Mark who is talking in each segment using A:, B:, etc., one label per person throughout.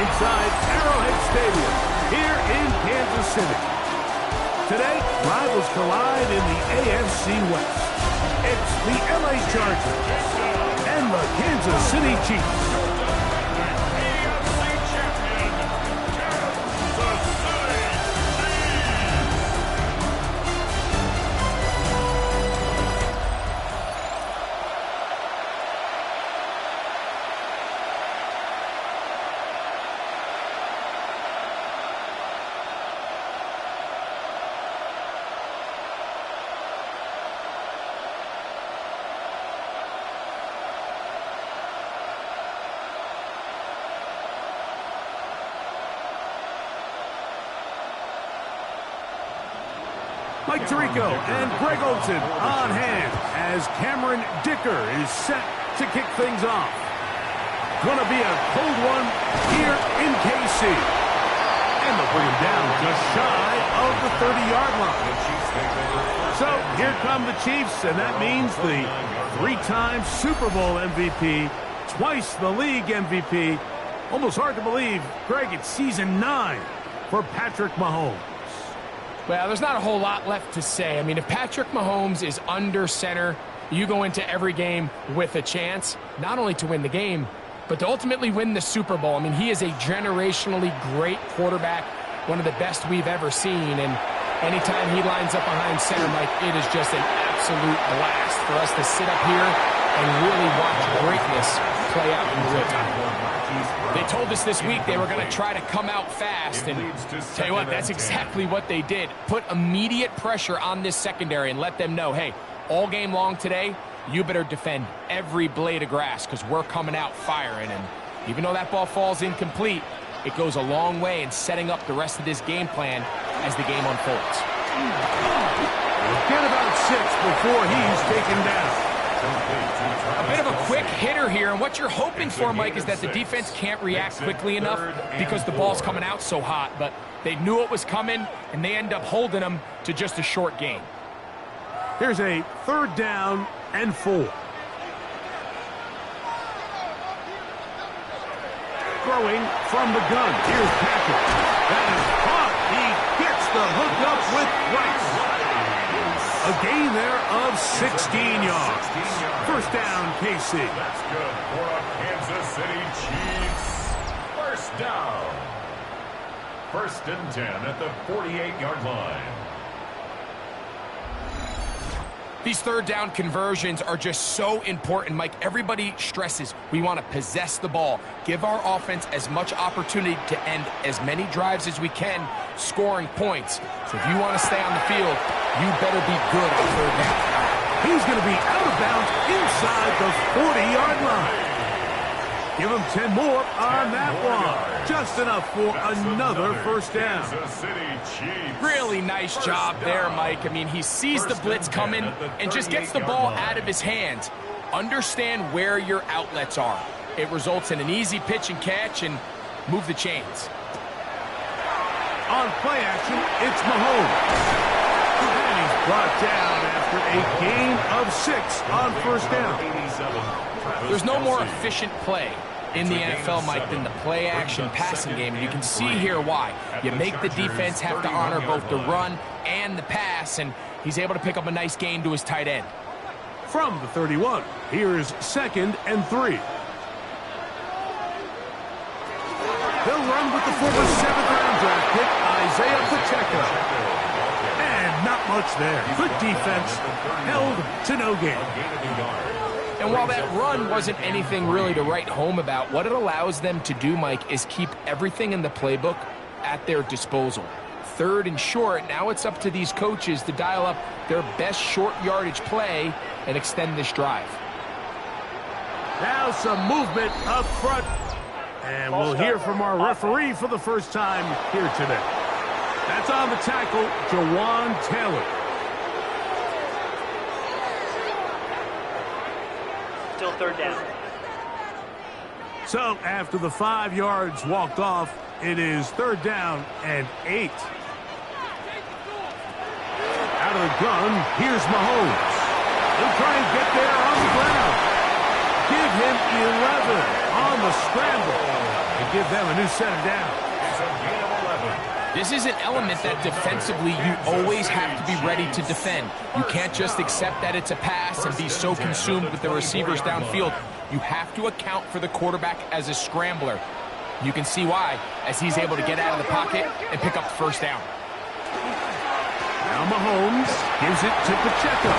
A: inside Arrowhead Stadium here in Kansas City. Today, rivals collide in the AFC West. It's the LA Chargers and the Kansas City Chiefs. Mike Tirico and Greg Olsen on hand as Cameron Dicker is set to kick things off. Gonna be a cold one here in KC. And they'll bring him down just shy of the 30-yard line. So here come the Chiefs, and that means the three-time Super Bowl MVP, twice the league MVP. Almost hard to believe, Greg, it's season 9 for Patrick Mahomes.
B: Well, there's not a whole lot left to say. I mean, if Patrick Mahomes is under center, you go into every game with a chance, not only to win the game, but to ultimately win the Super Bowl. I mean, he is a generationally great quarterback, one of the best we've ever seen. And anytime he lines up behind center, Mike, it is just an absolute blast for us to sit up here and really watch greatness play out in real time. They told us this week they were going to try to come out fast, and tell you what, that's exactly what they did. Put immediate pressure on this secondary and let them know, hey, all game long today, you better defend every blade of grass because we're coming out firing. And even though that ball falls incomplete, it goes a long way in setting up the rest of this game plan as the game unfolds.
A: Get about 6 before he's taken down.
B: A bit of a quick hitter here, and what you're hoping for, Mike, is that the defense can't react quickly enough because the ball's coming out so hot, but they knew it was coming, and they end up holding them to just a short gain.
A: Here's a 3rd down and 4. Throwing from the gun. Here's Patrick. That is caught. He gets the hook up with Rice. A gain there of 16 yards. 1st down, KC.
C: That's good for a Kansas City Chiefs. 1st down. 1st and 10 at the 48-yard line.
B: These 3rd down conversions are just so important, Mike. Everybody stresses we want to possess the ball, give our offense as much opportunity to end as many drives as we can, scoring points. So if you want to stay on the field, you better be good on 3rd down.
A: He's going to be out of bounds inside the 40-yard line. Give him 10 more on that one. Just enough for another 1st down.
B: Really nice job there, Mike. I mean, he sees the blitz coming and just gets the ball out of his hands. Understand where your outlets are. It results in an easy pitch and catch and move the chains.
A: On play action, it's Mahomes. And he's brought down after a gain of 6 on 1st down.
B: There's no more efficient play in the NFL, Mike, than the play-action passing game. And you can see here why. You make the defense have to honor both the run and the pass, and he's able to pick up a nice gain to his tight end.
A: From the 31, here's 2nd and 3. They'll run with the former 7th-round draft pick, Isaiah Pacheco. And not much there. Good defense, held to no gain.
B: And while that run wasn't anything really to write home about, what it allows them to do, Mike, is keep everything in the playbook at their disposal. 3rd and short, now it's up to these coaches to dial up their best short yardage play and extend this drive.
A: Now some movement up front. And we'll hear from our referee for the first time here today. That's on the tackle, Jawan Taylor.
D: Still 3rd down.
A: So after the 5 yards walked off, it is 3rd down and 8. Out of the gun, here's Mahomes. He'll try and get there on the ground. Give him 11 on the scramble. and give them a new set of downs.
C: It's a gain of 11.
B: This is an element that defensively you always have to be ready to defend. You can't just accept that it's a pass and be so consumed with the receivers downfield. You have to account for the quarterback as a scrambler. You can see why, as he's able to get out of the pocket and pick up the first down.
A: Now Mahomes gives it to Pacheco.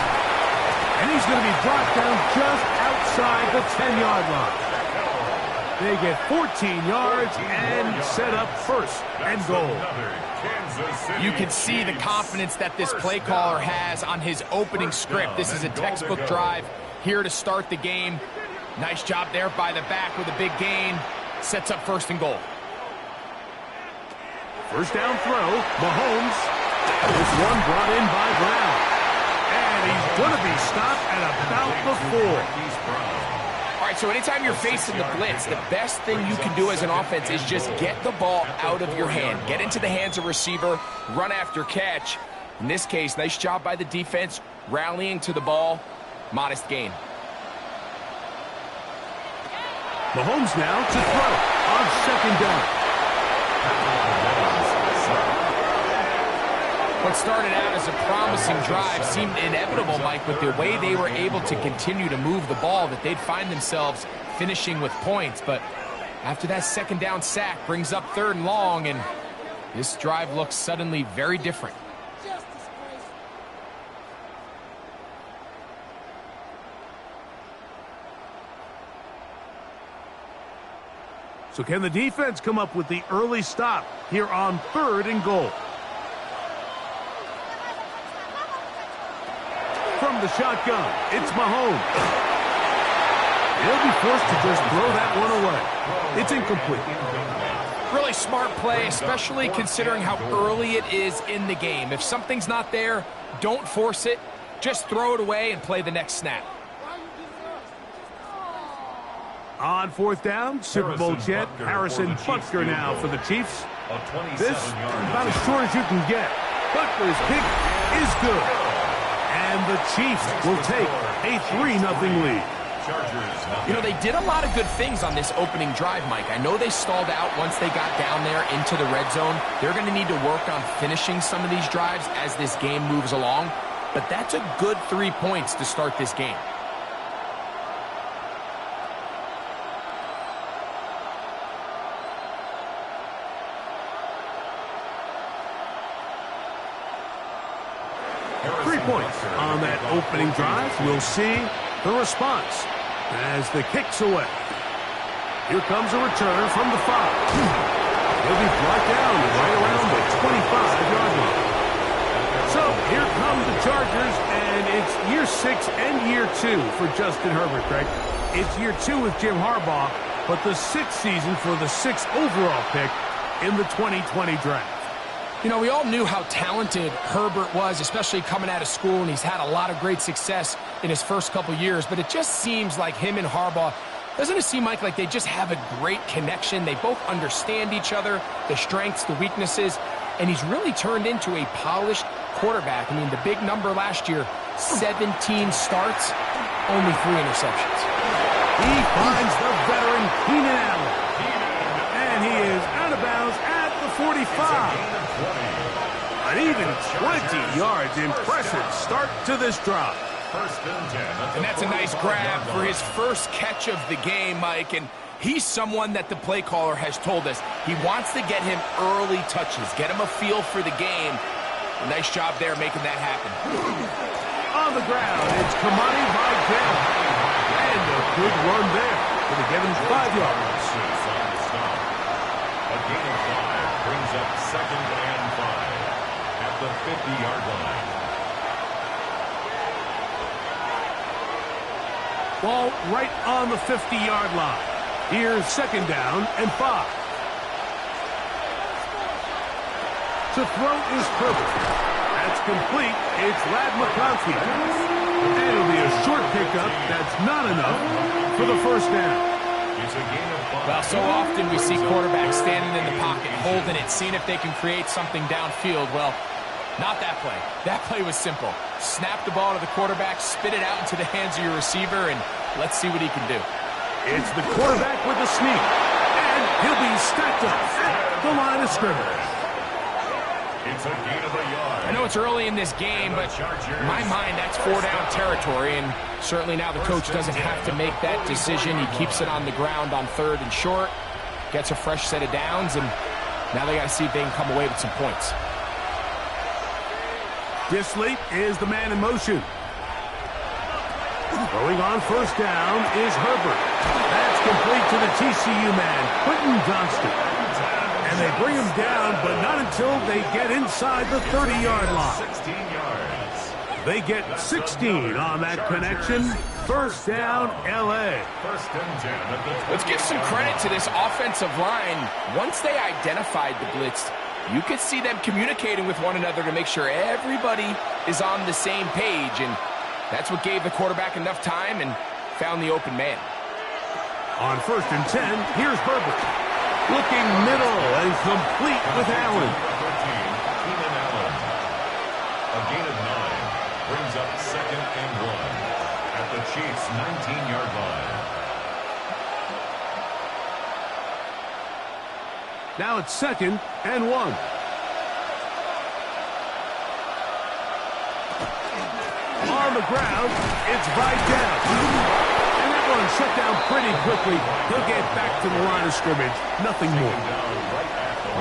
A: And he's going to be brought down just outside the 10-yard line. They get 14 yards and set up first and goal.
B: You can see the confidence that this play caller has on his opening script. This is a textbook drive here to start the game. Nice job there by the back with a big gain. Sets up first and goal.
A: First down throw, Mahomes. This one brought in by Brown. And he's going to be stopped at about the 4.
B: All right, so anytime you're facing the blitz, the best thing you can do as an offense is just get the ball out of your hand. Get into the hands of receiver, run after catch. In this case, nice job by the defense, rallying to the ball. Modest gain.
A: Mahomes now to throw on second down.
B: What started out as a promising drive seemed inevitable, Mike, with the way they were able to continue to move the ball, that they'd find themselves finishing with points. But after that second down sack brings up third and long, and this drive looks suddenly very different.
A: So can the defense come up with the early stop here on third and goal? From the shotgun, it's Mahomes. He'll be forced to just throw that one away. It's incomplete.
B: Really smart play, especially considering how early it is in the game. If something's not there, don't force it. Just throw it away and play the next snap.
A: On fourth down, Super Bowl champ Harrison Butker now for the Chiefs. This about as short as you can get. Butker's kick is good. And the Chiefs will take a 3-0 lead.
B: You know, they did a lot of good things on this opening drive, Mike. I know they stalled out once they got down there into the red zone. They're going to need to work on finishing some of these drives as this game moves along. But that's a good 3 points to start this game.
A: Points on that opening drive. We'll see the response as the kick's away. Here comes a return from the 5. He'll be brought down right around the 25-yard line. So here come the Chargers, and it's year 6 and year 2 for Justin Herbert, Craig. It's year 2 with Jim Harbaugh, but the 6th season for the 6th overall pick in the 2020 draft.
B: You know, we all knew how talented Herbert was, especially coming out of school, and he's had a lot of great success in his first couple years, but it just seems like him and Harbaugh, doesn't it seem, Mike, like they just have a great connection? They both understand each other, the strengths, the weaknesses, and he's really turned into a polished quarterback. I mean, the big number last year, 17 starts, only 3 interceptions.
A: He finds the veteran Keenan Allen, and he is out of bounds at the 45. An even 20 yards. Impressive start to this drive.
B: And that's a nice grab for his first catch of the game, Mike. And he's someone that the play caller has told us he wants to get him early touches, get him a feel for the game. A nice job there making that happen.
A: On the ground, it's Kamani by Jam. And a good run there. Going to give him 5 yards.
C: A gain of 5 brings up 2nd and 5 at the 50-yard line.
A: Ball right on the 50-yard line. Here's 2nd down and 5. To throw is Herbert. That's complete. It's Ladd McConkey. And it'll be a short pickup. That's not enough for the first down.
B: Well, so often we see quarterbacks standing in the pocket, holding it, seeing if they can create something downfield. Well, not that play. That play was simple. Snap the ball to the quarterback, spit it out into the hands of your receiver, and let's see what he can do.
A: It's the quarterback with the sneak. and he'll be stacked up at the line of scrimmage.
C: It's a gain of a yard.
B: I know it's early in this game, but in my mind, that's 4-down territory, and certainly now the coach doesn't have to make that decision. He keeps it on the ground on 3rd and short, gets a fresh set of downs, and now they got to see if they can come away with some points.
A: Disley is the man in motion. Throwing on 1st down is Herbert. That's complete to the TCU man, Quentin Johnston. And they bring him down, but not until they get inside the 30-yard line.
C: 16 yards.
A: They get 16 on that connection. 1st down, L.A.
C: 1st and 10 at the
B: Let's give some credit to this offensive line. Once they identified the blitz, you could see them communicating with one another to make sure everybody is on the same page, and that's what gave the quarterback enough time and found the open man.
A: On 1st and 10, here's Herbert. Looking middle and complete with Allen.
C: 13, Keenan Allen. A gain of 9 brings up 2nd and 1 at the Chiefs' 19-yard line.
A: Now it's 2nd and 1. On the ground, it's Vidal. And that one shut down pretty quickly. He'll get back to the line of scrimmage. Nothing more.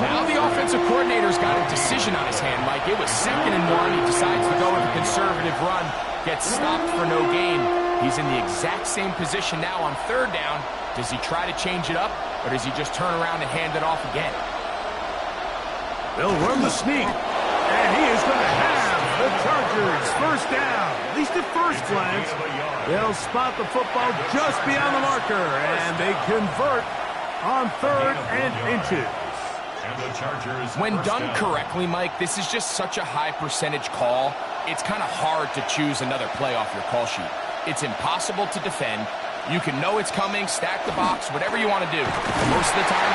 B: Now the offensive coordinator's got a decision on his hand. Like, it was 2nd and 1. He decides to go with a conservative run. Gets stopped for no gain. He's in the exact same position now on 3rd down. Does he try to change it up, or does he just turn around and hand it off again?
A: They'll run the sneak. And he is going to have the Chargers 1st down. At least at first glance. They'll spot the football just beyond the marker, and they convert on 3rd and inches.
C: And the Chargers
B: When
C: first
B: done
C: down.
B: correctly, Mike, this is just such a high percentage call. It's kind of hard to choose another play off your call sheet. It's impossible to defend. You can know it's coming, stack the box, whatever you want to do. Most of the time,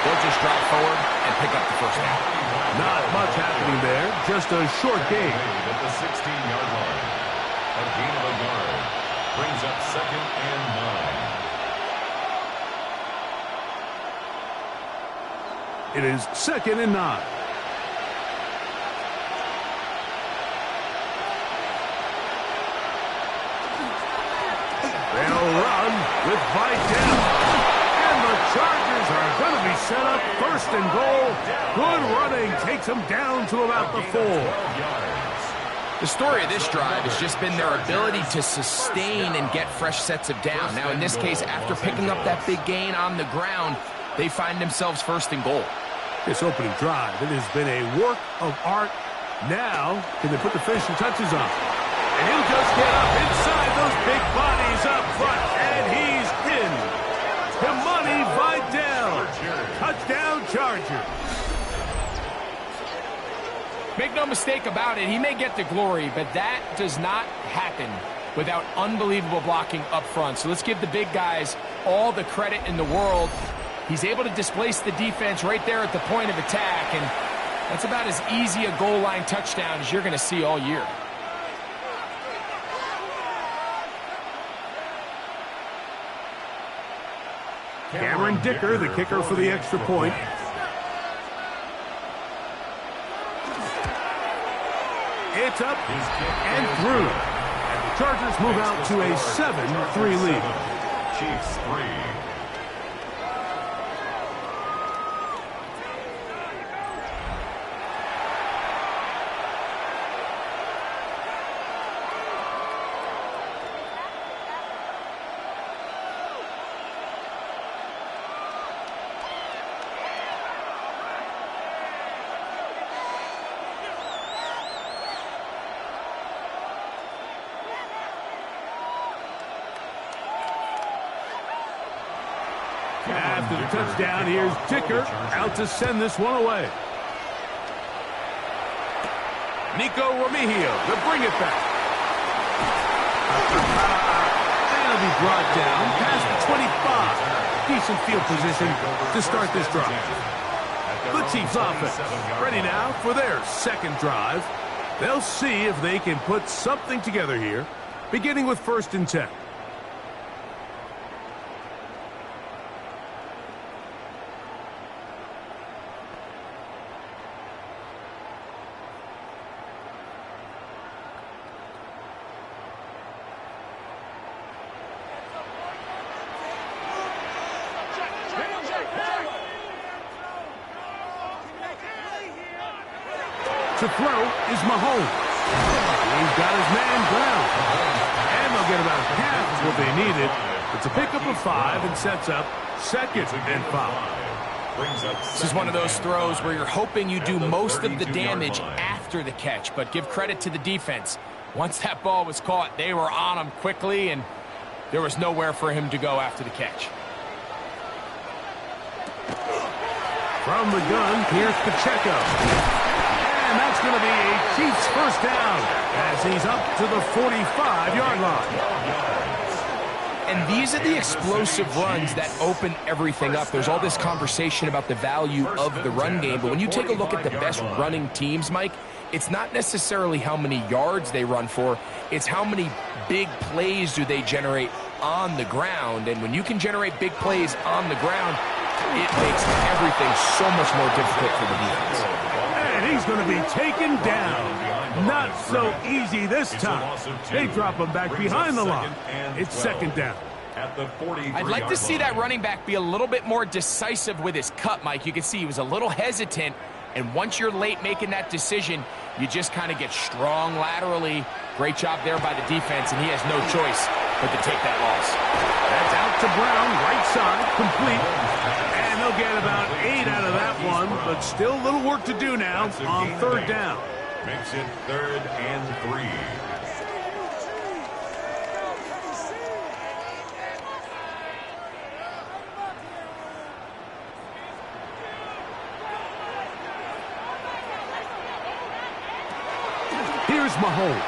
B: they'll just drive forward and pick up the 1st down.
A: Not much happening there, just a short gain.
C: At the 16-yard line. A gain of a yard brings up 2nd and 9.
A: It is 2nd and 9. They'll run with Vidal. And the Chargers are going to be set up 1st and goal. Good running takes them down to about the 4.
B: The story of this drive has just been their ability to sustain and get fresh sets of down. Now, in this case, after picking up that big gain on the ground, they find themselves 1st and goal.
A: This opening drive, it has been a work of art. Now, can they put the finishing touches on? And he'll just get up inside those big bodies up front, and he's in. Kimani Vidal. Touchdown, Chargers.
B: Make no mistake about it, he may get the glory, but that does not happen without unbelievable blocking up front. So let's give the big guys all the credit in the world. He's able to displace the defense right there at the point of attack, and that's about as easy a goal line touchdown as you're going to see all year.
A: Cameron Dicker, the kicker for the extra point. It's up and through. And the Chargers move out to a 7-3 lead.
C: Chiefs 3.
A: After the touchdown, here's Dicker out to send this one away. Nico Remigio to bring it back. That'll be brought down past the 25. Decent field position to start this drive. The Chiefs offense ready now for their 2nd drive. They'll see if they can put something together here, beginning with 1st and 10. To throw is Mahomes. He's got his man down. And they'll get about half of what they needed. It's a pickup of 5 and sets up 2nd and 5.
B: This is one of those throws where you're hoping you do most of the damage after the catch, but give credit to the defense. Once that ball was caught, they were on him quickly, and there was nowhere for him to go after the catch.
A: From the gun, here's Pacheco. And that's going to be a Chiefs first down as he's up to the 45-yard line.
B: And these are the explosive runs that open everything up. There's all this conversation about the value of the run game, but when you take a look at the best running teams, Mike, it's not necessarily how many yards they run for, it's how many big plays do they generate on the ground. And when you can generate big plays on the ground, it makes everything so much more difficult for the defense.
A: And he's going to be taken down. Not so easy this time. They drop him back behind the line. It's 2nd down.
B: I'd like to see that running back be a little bit more decisive with his cut, Mike. You can see he was a little hesitant, and once you're late making that decision, you just kind of get strong laterally. Great job there by the defense, and he has no choice but to take that loss.
A: That's out to Brown, right side, complete. And they'll get about 8 out of that one, but still a little work to do now on 3rd down.
C: Makes it 3rd and 3.
A: Here's Mahomes.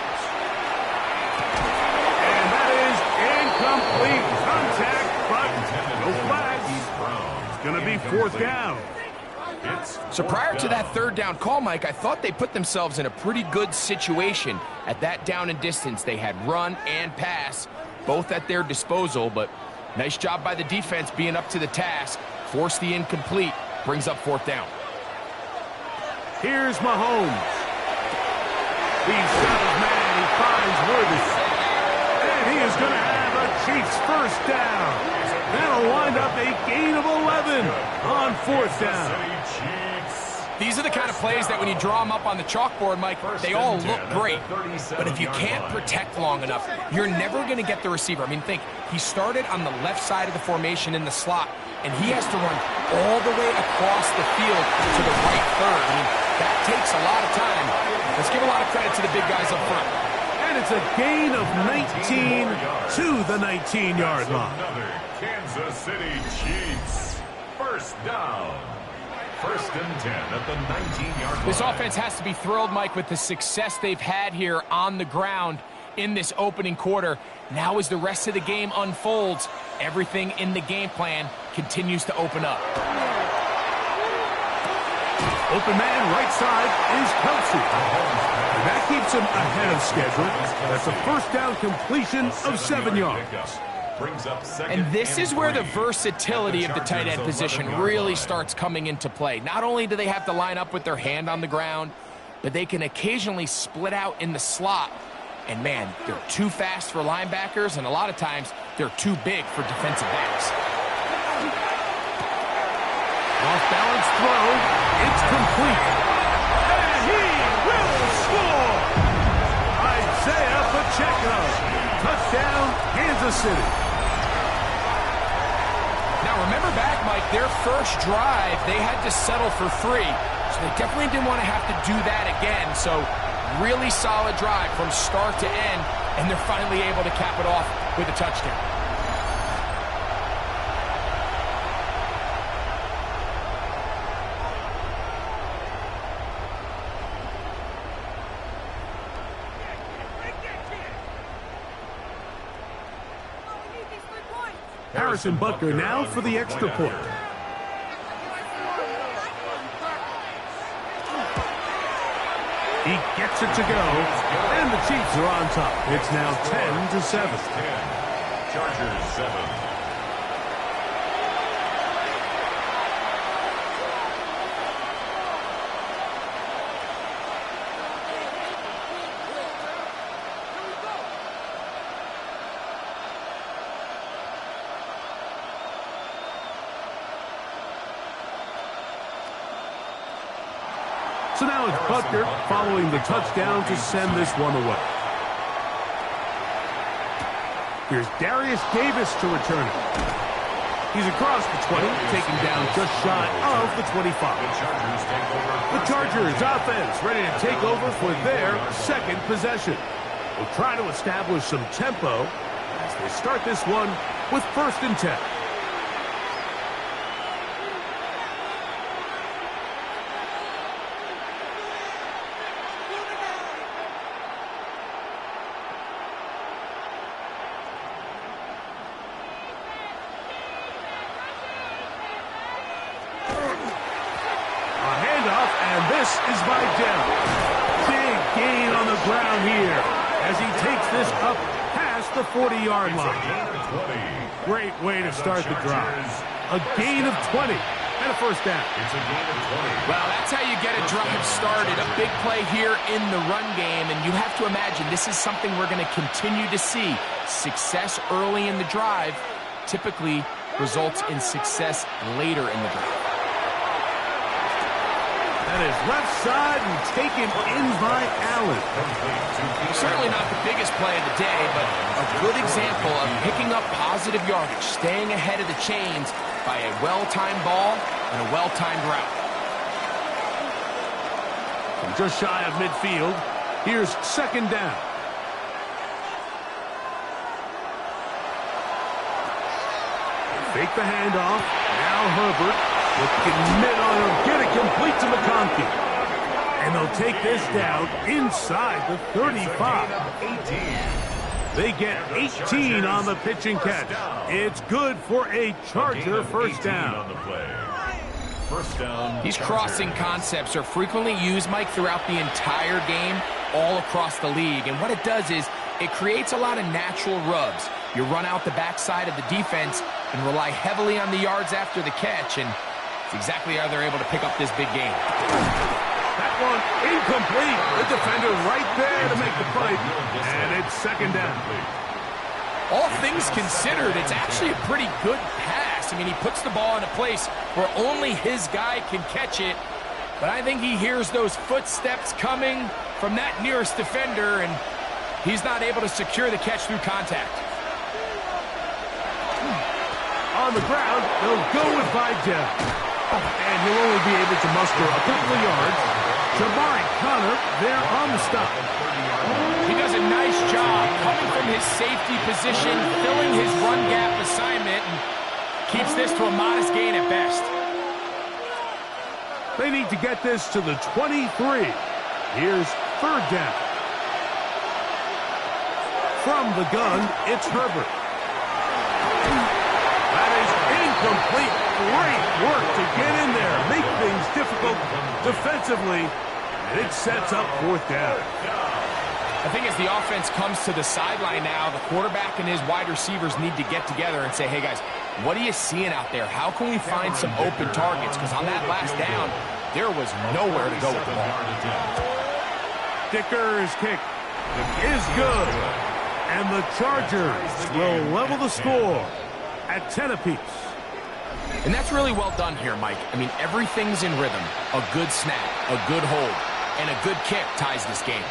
A: And that is incomplete contact, but no flags. It's going to be 4th down.
B: So prior to that 3rd down call, Mike, I thought they put themselves in a pretty good situation at that down and distance. They had run and pass, both at their disposal, but nice job by the defense being up to the task. Force the incomplete, brings up 4th down.
A: Here's Mahomes. He's got his man, he finds Worthy. And he is going to have a Chiefs first down. That'll wind up a gain of 11 on 4th down.
B: These are the kind of plays that when you draw them up on the chalkboard, Mike, they all look great. But if you can't protect long enough, you're never going to get the receiver. I mean, think, he started on the left side of the formation in the slot, and he has to run all the way across the field to the right third. I mean, that takes a lot of time. Let's give a lot of credit to the big guys up front.
A: And it's a gain of 19 to the 19-yard line.
C: Another Kansas City Chiefs first down. 1st and 10 at the 19-yard line.
B: This offense has to be thrilled, Mike, with the success they've had here on the ground in this opening quarter. Now as the rest of the game unfolds, everything in the game plan continues to open up.
A: Open man right side is Kelsey. And that keeps him ahead of schedule. That's a first down completion of 7 yards.
B: And this is where the versatility of the tight end position really starts coming into play. Not only do they have to line up with their hand on the ground, but they can occasionally split out in the slot. And man, they're too fast for linebackers, and a lot of times they're too big for defensive backs.
A: Off-balance throw. It's complete. And he will score! Isaiah Pacheco. Touchdown, Kansas City.
B: Now, remember back, Mike, their first drive, they had to settle for 3. So they definitely didn't want to have to do that again. So really solid drive from start to end, and they're finally able to cap it off with a touchdown.
A: Harrison Butker now for the extra point. He gets it to go, and the Chiefs are on top. It's now 10-7.
C: Chargers 7.
A: So now it's Butker following the touchdown to send this one away. Here's Darius Davis to return it. He's across the 20, taking down just shy of the 25. The Chargers offense ready to take over for their second possession. They'll try to establish some tempo as they start this one with 1st and 10. Is by Dell. Big gain on the ground here as he takes this up past the 40-yard line. Great way to start the drive. A gain of 20 and a 1st down.
C: It's a gain of 20.
B: Well, that's how you get a drive started. A big play here in the run game, and you have to imagine this is something we're going to continue to see. Success early in the drive typically results in success later in the drive.
A: That is left side and taken in by Allen.
B: Certainly not the biggest play of the day, but a good example of picking up positive yardage, staying ahead of the chains by a well-timed ball and a well-timed route.
A: From just shy of midfield, here's 2nd down. Fake the handoff. Now Herbert. Commit on him, get it complete to McConkey. And they'll take this down inside the 35. They get 18 on the pitch and catch. It's good for a Charger 1st down.
B: These crossing concepts are frequently used, Mike, throughout the entire game, all across the league. And what it does is it creates a lot of natural rubs. You run out the backside of the defense and rely heavily on the yards after the catch, and it's exactly how they're able to pick up this big game.
A: That one incomplete. The defender right there to make the play. And it's 2nd down.
B: All things considered, it's actually a pretty good pass. I mean, he puts the ball in a place where only his guy can catch it. But I think he hears those footsteps coming from that nearest defender, and he's not able to secure the catch through contact.
A: On the ground, they'll go with Vidal. And he'll only be able to muster a couple of yards. Jabari Connor there on the stop.
B: He does a nice job coming from his safety position, filling his run gap assignment, and keeps this to a modest gain at best.
A: They need to get this to the 23. Here's 3rd down. From the gun, it's Herbert. That is incomplete. Great work to get in there, make things difficult defensively, and it sets up 4th down.
B: I think as the offense comes to the sideline now, the quarterback and his wide receivers need to get together and say, hey guys, what are you seeing out there? How can we find some open targets? Because on that last down, there was nowhere to go with the ball.
A: Dicker's kick is good, and the Chargers will level the score at 10 apiece.
B: And that's really well done here, Mike. I mean, everything's in rhythm. A good snap, a good hold, and a good kick ties this game.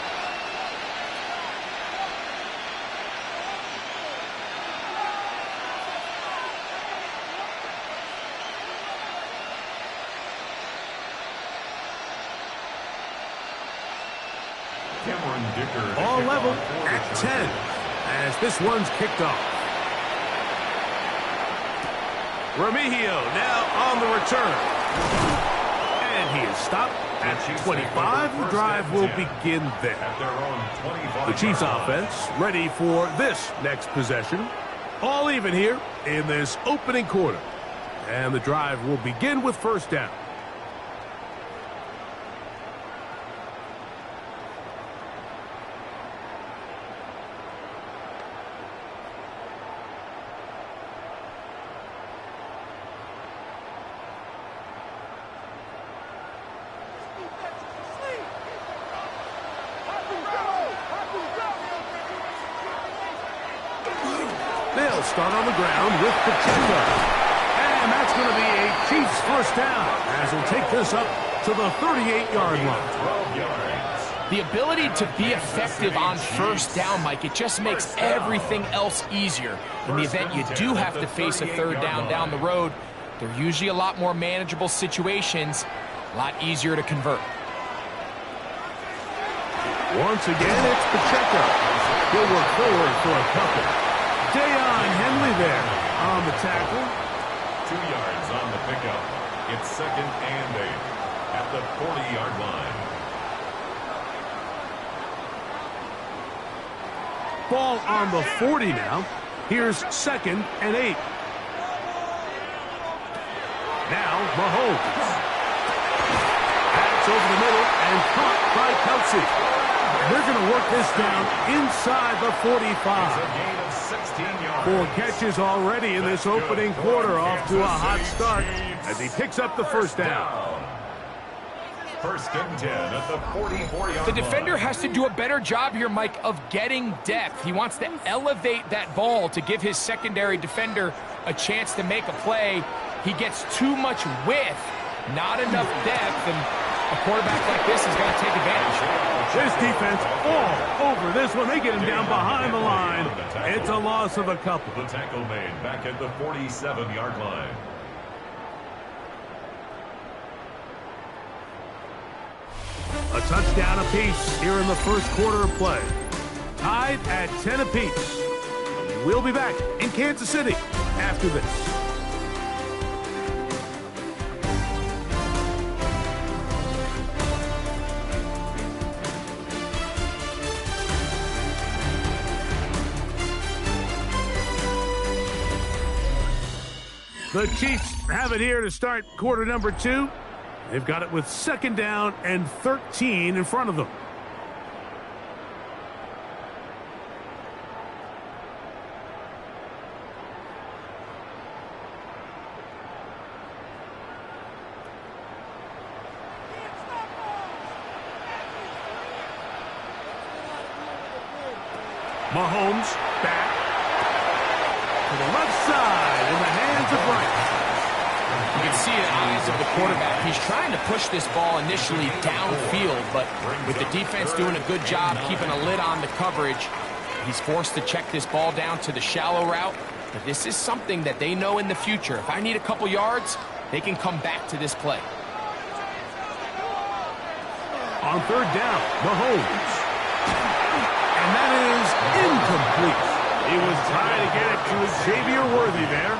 A: All level at 10 as this one's kicked off. Remigio now on the return. And he is stopped at 25. The drive will begin there. The Chiefs offense ready for this next possession. All even here in this opening quarter. And the drive will begin with 1st down. They'll start on the ground with Pacheco. And that's going to be a Chiefs 1st down as he'll take this up to the 38-yard line.
C: 12 yards.
B: The ability to be effective on first down, Mike, it just makes everything else easier. In the event you do have to face a third down down the road, they're usually a lot more manageable situations, a lot easier to convert.
A: Once again, it's Pacheco. He'll work forward for a couple. Deion Henley there on the tackle.
C: 2 yards on the pickup. It's 2nd and 8 at the 40-yard line.
A: Ball on the 40 now. Here's 2nd and 8. Now Mahomes. That's over the middle and caught by Kelsey. They're going to work this down inside the 45.
C: It's a gain of 16 yards.
A: 4 catches already in this opening quarter, off to a hot start as he picks up the first down.
C: 1st and 10 at the 44-yard line.
B: The defender has to do a better job here, Mike, of getting depth. He wants to elevate that ball to give his secondary defender a chance to make a play. He gets too much width, not enough depth, and a quarterback like this is going to take advantage.
A: This defense all over this one. They get him down behind the line. It's a loss of a couple.
C: The tackle made back at the 47-yard line.
A: A touchdown apiece here in the first quarter of play. Tied at 10 apiece. We'll be back in Kansas City after this. The Chiefs have it here to start quarter number 2. They've got it with 2nd down and 13 in front of them. Mahomes back to the left side in the hands of Wright.
B: You can see the eyes of the quarterback. He's trying to push this ball initially downfield, but with the defense doing a good job keeping a lid on the coverage, he's forced to check this ball down to the shallow route. But this is something that they know in the future. If I need a couple yards, they can come back to this play.
A: On 3rd down, Mahomes. And that is incomplete. He was trying to get it to Xavier Worthy there.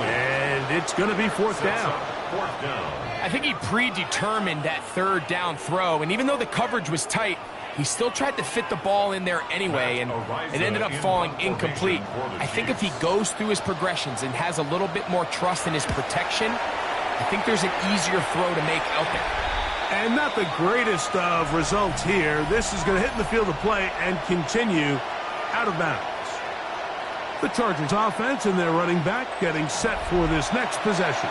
A: And it's going to be 4th down.
C: 4th down.
B: I think he predetermined that 3rd down throw, and even though the coverage was tight, he still tried to fit the ball in there anyway, and it ended up falling incomplete. I think if he goes through his progressions and has a little bit more trust in his protection, I think there's an easier throw to make out there.
A: And not the greatest of results here. This is going to hit in the field of play and continue out of bounds. The Chargers offense and their running back getting set for this next possession.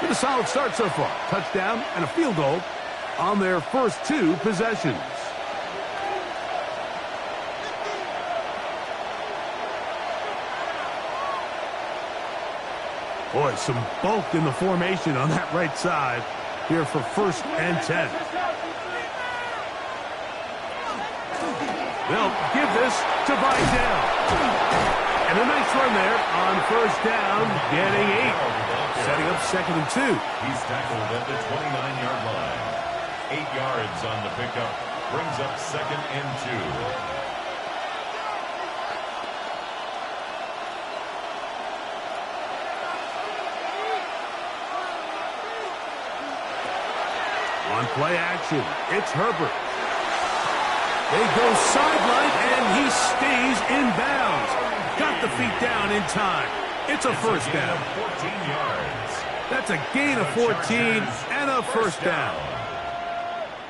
A: With a solid start so far. Touchdown and a field goal on their first 2 possessions. Boy, some bulk in the formation on that right side here for 1st and 10. They'll give this to Vidal. And a nice run there on 1st down, getting 8. Setting up 2nd and 2.
C: He's tackled at the 29-yard line. 8 yards on the pickup. Brings up 2nd and 2.
A: On play action, it's Herbert. They go sideline, and he stays in bounds. Got the feet down in time. It's a 1st down.
C: 14 yards.
A: That's a gain of 14 and a 1st down.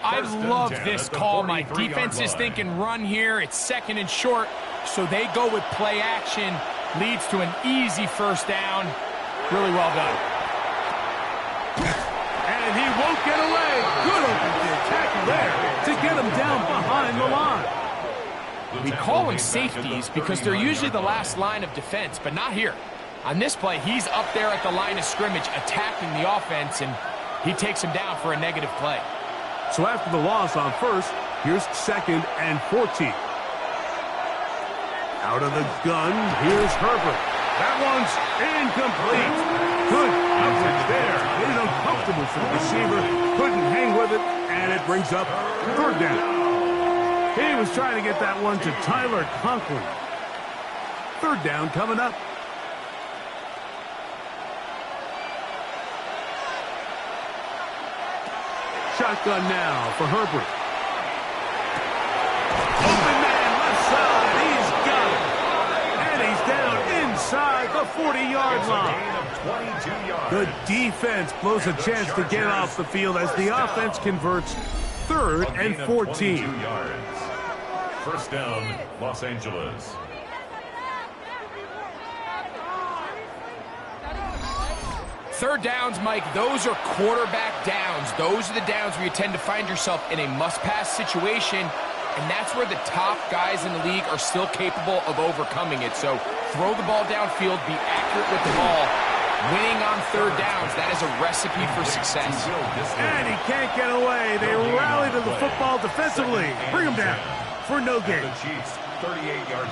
B: I love this call. My defense is thinking run here. It's 2nd and short, so they go with play action. Leads to an easy 1st down. Really well done.
A: And he won't get away. Good open field tackle there to get him down behind the line.
B: We call them safeties because they're usually the last line of defense, but not here. On this play, he's up there at the line of scrimmage attacking the offense, and He takes him down for a negative play.
A: So after the loss on first, here's 2nd and 14. Out of the gun, here's Herbert. That one's incomplete. Good coverage there. Made it uncomfortable for the receiver. Couldn't hang with it, and it brings up 3rd down. He was trying to get that one to Tyler Conklin. 3rd down coming up. Shotgun now for Herbert. Open man, left side. He's got it. And he's down inside the 40-yard line. The defense blows a chance to get off the field as the offense converts 3rd and 14.
C: 1st down, Los Angeles.
B: Third downs, Mike, those are quarterback downs. Those are the downs where you tend to find yourself in a must-pass situation, and that's where the top guys in the league are still capable of overcoming it. So throw the ball downfield, be accurate with the ball. Winning on 3rd downs, that is a recipe for success.
A: And he can't get away. They rally to the football defensively. Bring him down for no gain.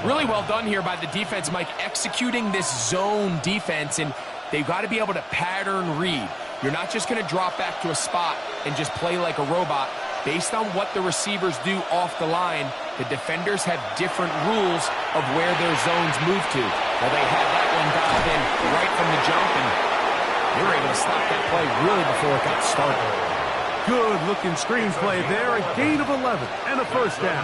B: Really well done here by the defense, Mike, executing this zone defense, and they've got to be able to pattern read. You're not just going to drop back to a spot and just play like a robot. Based on what the receivers do off the line, the defenders have different rules of where their zones move to. Well, they had that one dialed in right from the jump, and they were able to stop that play really before it got started.
A: Good-looking screenplay there, a gain of 11 and a 1st down.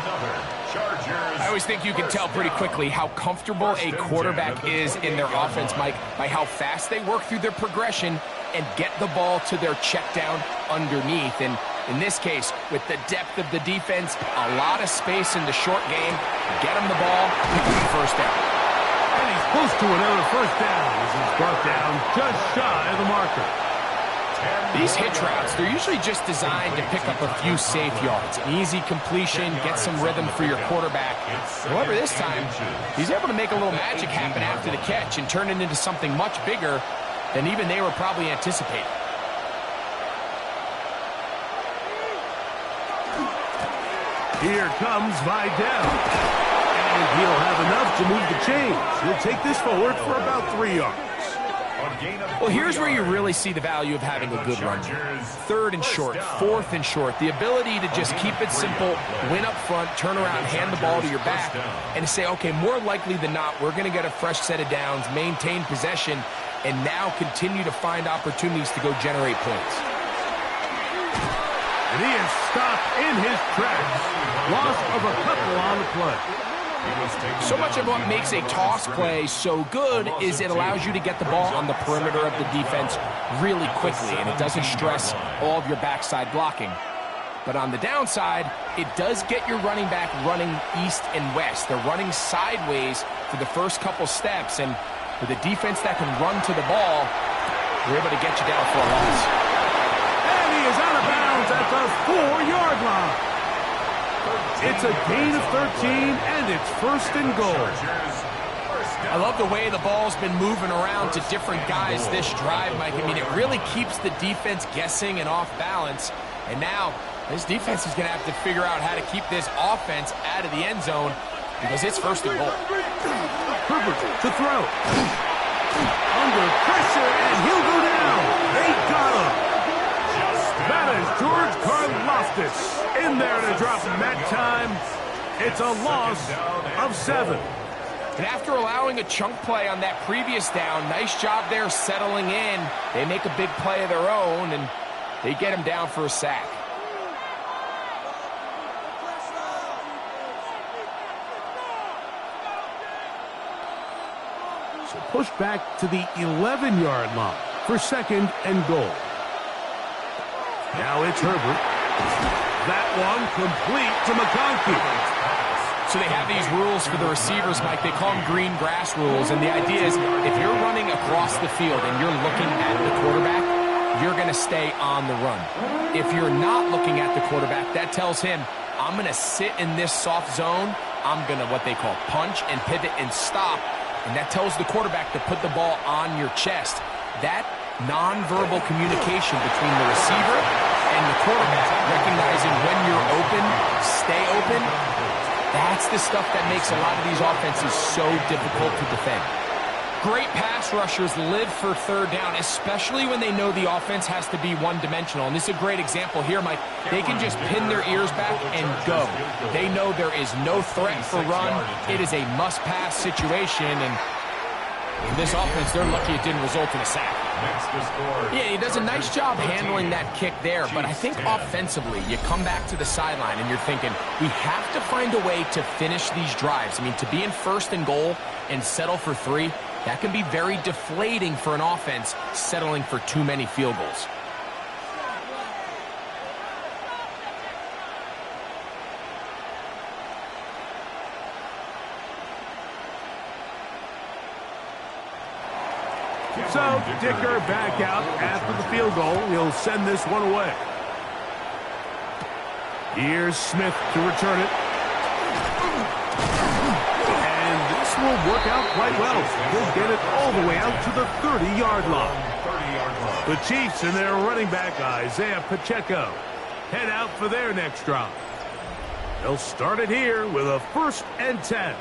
B: I always think you can tell pretty quickly how comfortable a quarterback is in their offense, Mike, by how fast they work through their progression and get the ball to their check down underneath. And in this case, with the depth of the defense, a lot of space in the short game, get them the ball, pick up the 1st down.
A: And he's close to another 1st down as he's brought down just shy of the marker.
B: These hitch routes, they're usually just designed to pick up a few safe yards. An easy completion, get some rhythm for your quarterback. However, this time, he's able to make a little magic happen after the catch and turn it into something much bigger than even they were probably anticipating.
A: Here comes Vidal. And he'll have enough to move the chains. He'll take this forward for about 3 yards.
B: Well, here's where you really see the value of having a good run. 3rd and short, 4th and short. The ability to just keep it simple, win up front, turn around, hand the ball to your back, and to say, okay, more likely than not, we're going to get a fresh set of downs, maintain possession, and now continue to find opportunities to go generate points.
A: And he is stopped in his tracks. Loss of a couple on the play.
B: So much of what makes a toss play so good is it allows you to get the ball on the perimeter of the defense really quickly, and it doesn't stress all of your backside blocking. But on the downside, it does get your running back running east and west. They're running sideways for the first couple steps, and with a defense that can run to the ball, they're able to get you down for a loss.
A: And he is out of bounds at the 4-yard line. It's a gain of 13, and it's 1st and goal.
B: I love the way the ball's been moving around to different guys this drive, Mike. I mean, it really keeps the defense guessing and off balance. And now, this defense is going to have to figure out how to keep this offense out of the end zone because it's 1st and goal.
A: Herbert to throw. Under pressure, and he'll go down. They got him. That is George Karlaftis in there to drop him that time. It's a loss of 7.
B: And after allowing a chunk play on that previous down, nice job there settling in. They make a big play of their own, and they get him down for a sack.
A: So push back to the 11-yard line for 2nd and goal. Now it's Herbert. That one complete to McConkey.
B: So they have these rules for the receivers, Mike. They call them green grass rules. And the idea is if you're running across the field and you're looking at the quarterback, you're going to stay on the run. If you're not looking at the quarterback, that tells him, I'm going to sit in this soft zone. I'm going to what they call punch and pivot and stop. And that tells the quarterback to put the ball on your chest. That nonverbal communication between the receiver and the quarterback, recognizing when you're open, stay open. That's the stuff that makes a lot of these offenses so difficult to defend. Great pass rushers live for third down, especially when they know the offense has to be one-dimensional. And this is a great example here, Mike. They can just pin their ears back and go. They know there is no threat for run. It is a must-pass situation, and in this offense, they're lucky it didn't result in a sack. Yeah, he does a nice job handling that kick there, but I think offensively, you come back to the sideline and you're thinking, we have to find a way to finish these drives. I mean, to be in first and goal and settle for 3, that can be very deflating for an offense settling for too many field goals.
A: So, Dicker back out after the field goal. He'll send this one away. Here's Smith to return it. And this will work out quite well. He'll get it all the way out to the 30-yard line. The Chiefs and their running back, Isaiah Pacheco, head out for their next drive. They'll start it here with a 1st and 10.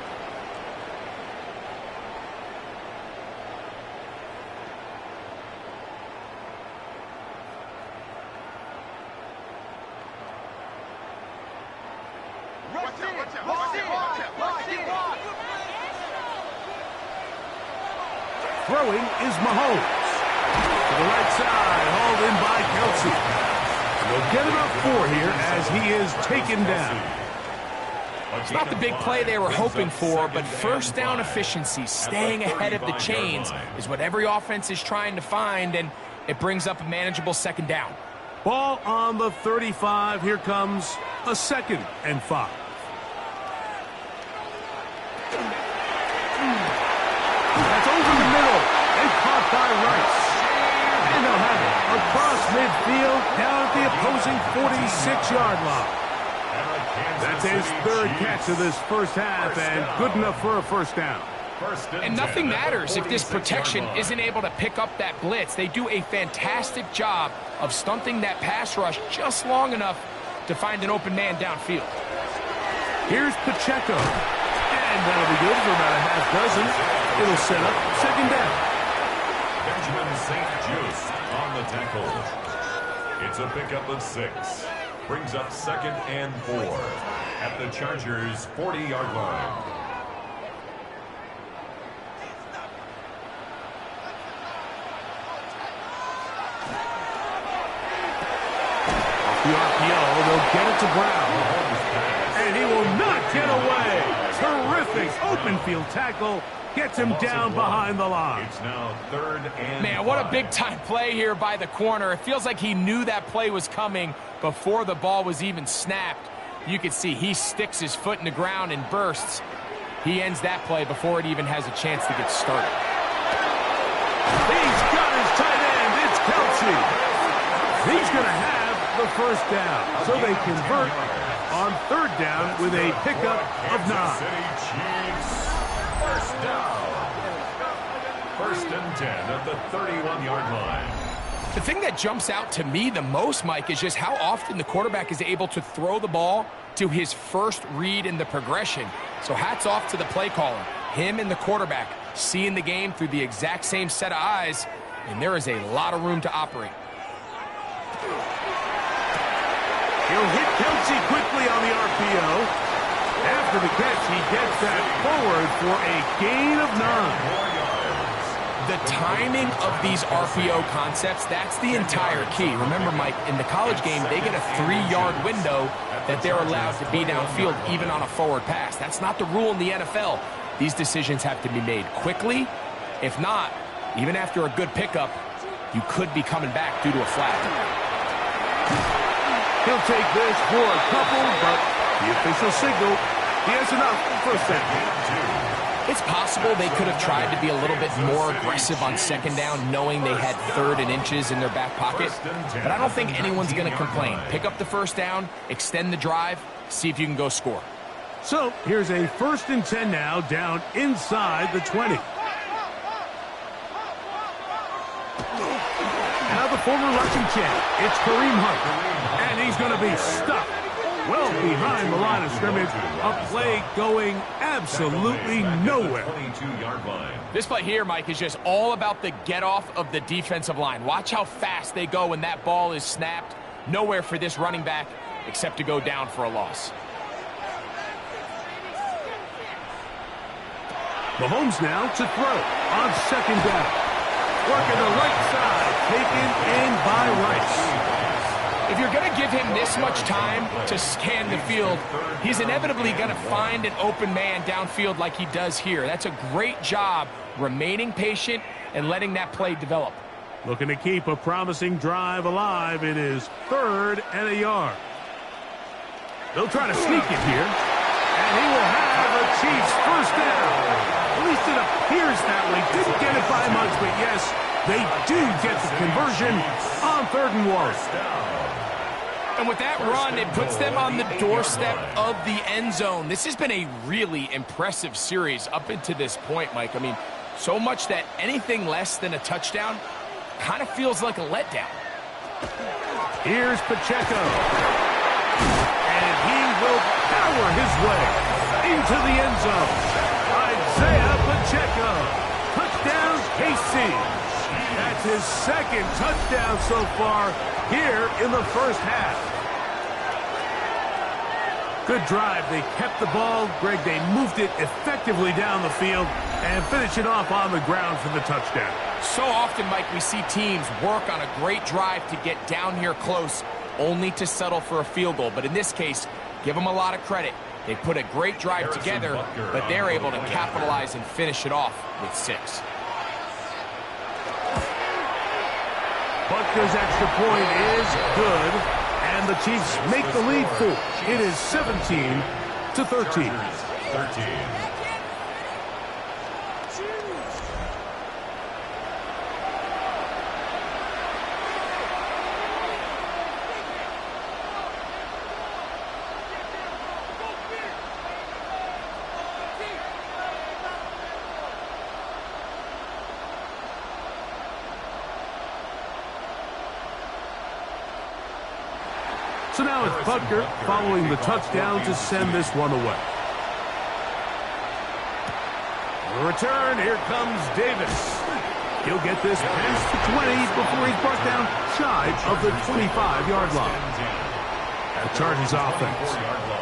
A: Throwing is Mahomes. To the right side, hauled in by Kelsey. They'll get about 4 here as he is taken down.
B: It's not the big play they were hoping for, but first down efficiency, staying ahead of the chains, is what every offense is trying to find, and it brings up a manageable 2nd down.
A: Ball on the 35. Here comes a 2nd and 5. That's over the middle and caught by Rice. And they'll have it across midfield down at the opposing 46-yard line. That's his 3rd catch of this first half and good enough for a 1st down.
B: And nothing matters if this protection isn't able to pick up that blitz. They do a fantastic job of stunting that pass rush just long enough to find an open man downfield.
A: Here's Pacheco. And that'll be good for about a half dozen. It'll set up 2nd down.
C: Benjamin St. Juste on the tackle. It's a pickup of 6. Brings up 2nd and 4 at the Chargers' 40-yard line.
A: The RPO, they'll get it to Brown. And he will not get away. Terrific open field tackle. Gets him down behind the line.
C: It's now 3rd and
B: Man, what a big-time play here by the corner. It feels like he knew that play was coming before the ball was even snapped. You can see he sticks his foot in the ground and bursts. He ends that play before it even has a chance to get started.
A: He's got his tight end. It's Kelsey. He's going to have the 1st down. So they convert on 3rd down with a pickup of 9.
C: 1st down. 1st and 10 at the 31-yard line.
B: The thing that jumps out to me the most, Mike, is just how often the quarterback is able to throw the ball to his first read in the progression. So hats off to the play caller. Him and the quarterback seeing the game through the exact same set of eyes, and there is a lot of room to operate.
A: He'll hit Kelsey quickly on the RPO. After the catch, he gets that forward for a gain of 9.
B: The timing of these RPO concepts, that's the entire key. Remember, Mike, in the college game, they get a 3-yard window that they're allowed to be downfield even on a forward pass. That's not the rule in the NFL. These decisions have to be made quickly. If not, even after a good pickup, you could be coming back due to a flag.
A: He'll take this for a couple, but the official signal, he has enough for a 2nd.
B: It's possible they could have tried to be a little bit more aggressive on 2nd down, knowing they had 3rd and inches in their back pocket. But I don't think anyone's going to complain. Pick up the 1st down, extend the drive, see if you can go score.
A: So here's a 1st and 10 now, down inside the 20. the former Russian champ. It's Kareem Hunt, and he's going to be stuck well behind the line of scrimmage. A play going absolutely nowhere.
C: 22-yard line.
B: This play here, Mike, is just all about the get-off of the defensive line. Watch how fast they go when that ball is snapped. Nowhere for this running back except to go down for a loss.
A: Mahomes now to throw on second down. Working the right side, taken in by Rice.
B: If you're going to give him this much time to scan the field, he's inevitably going to find an open man downfield like he does here. That's a great job remaining patient and letting that play develop.
A: Looking to keep a promising drive alive. It is 3rd and a yard. They'll try to sneak it here, and he will have a Chiefs first down. At least it appears that way. Didn't get it by much, but yes, they do get the conversion on 3rd and 1.
B: And with that run, it puts them on the doorstep of the end zone. This has been a really impressive series up until this point, Mike. I mean, so much that anything less than a touchdown kind of feels like a letdown.
A: Here's Pacheco. And he will power his way into the end zone. Isaiah Pacheco. Touchdown, KC. That's his 2nd touchdown so far here in the first half. Good drive. They kept the ball. Greg, they moved it effectively down the field and finish it off on the ground for the touchdown.
B: So often, Mike, we see teams work on a great drive to get down here close, only to settle for a field goal. But in this case, give them a lot of credit. They put a great drive together, but they're able to capitalize and finish it off with 6.
A: Butker's extra point is good, and the Chiefs make the lead 4. It is 17-13.
C: 13.
A: So now it's Butker following the touchdown to send this one away. The return, here comes Davis. He'll get this past the 20 before he's brought down shy of the 25-yard line. The Chargers offense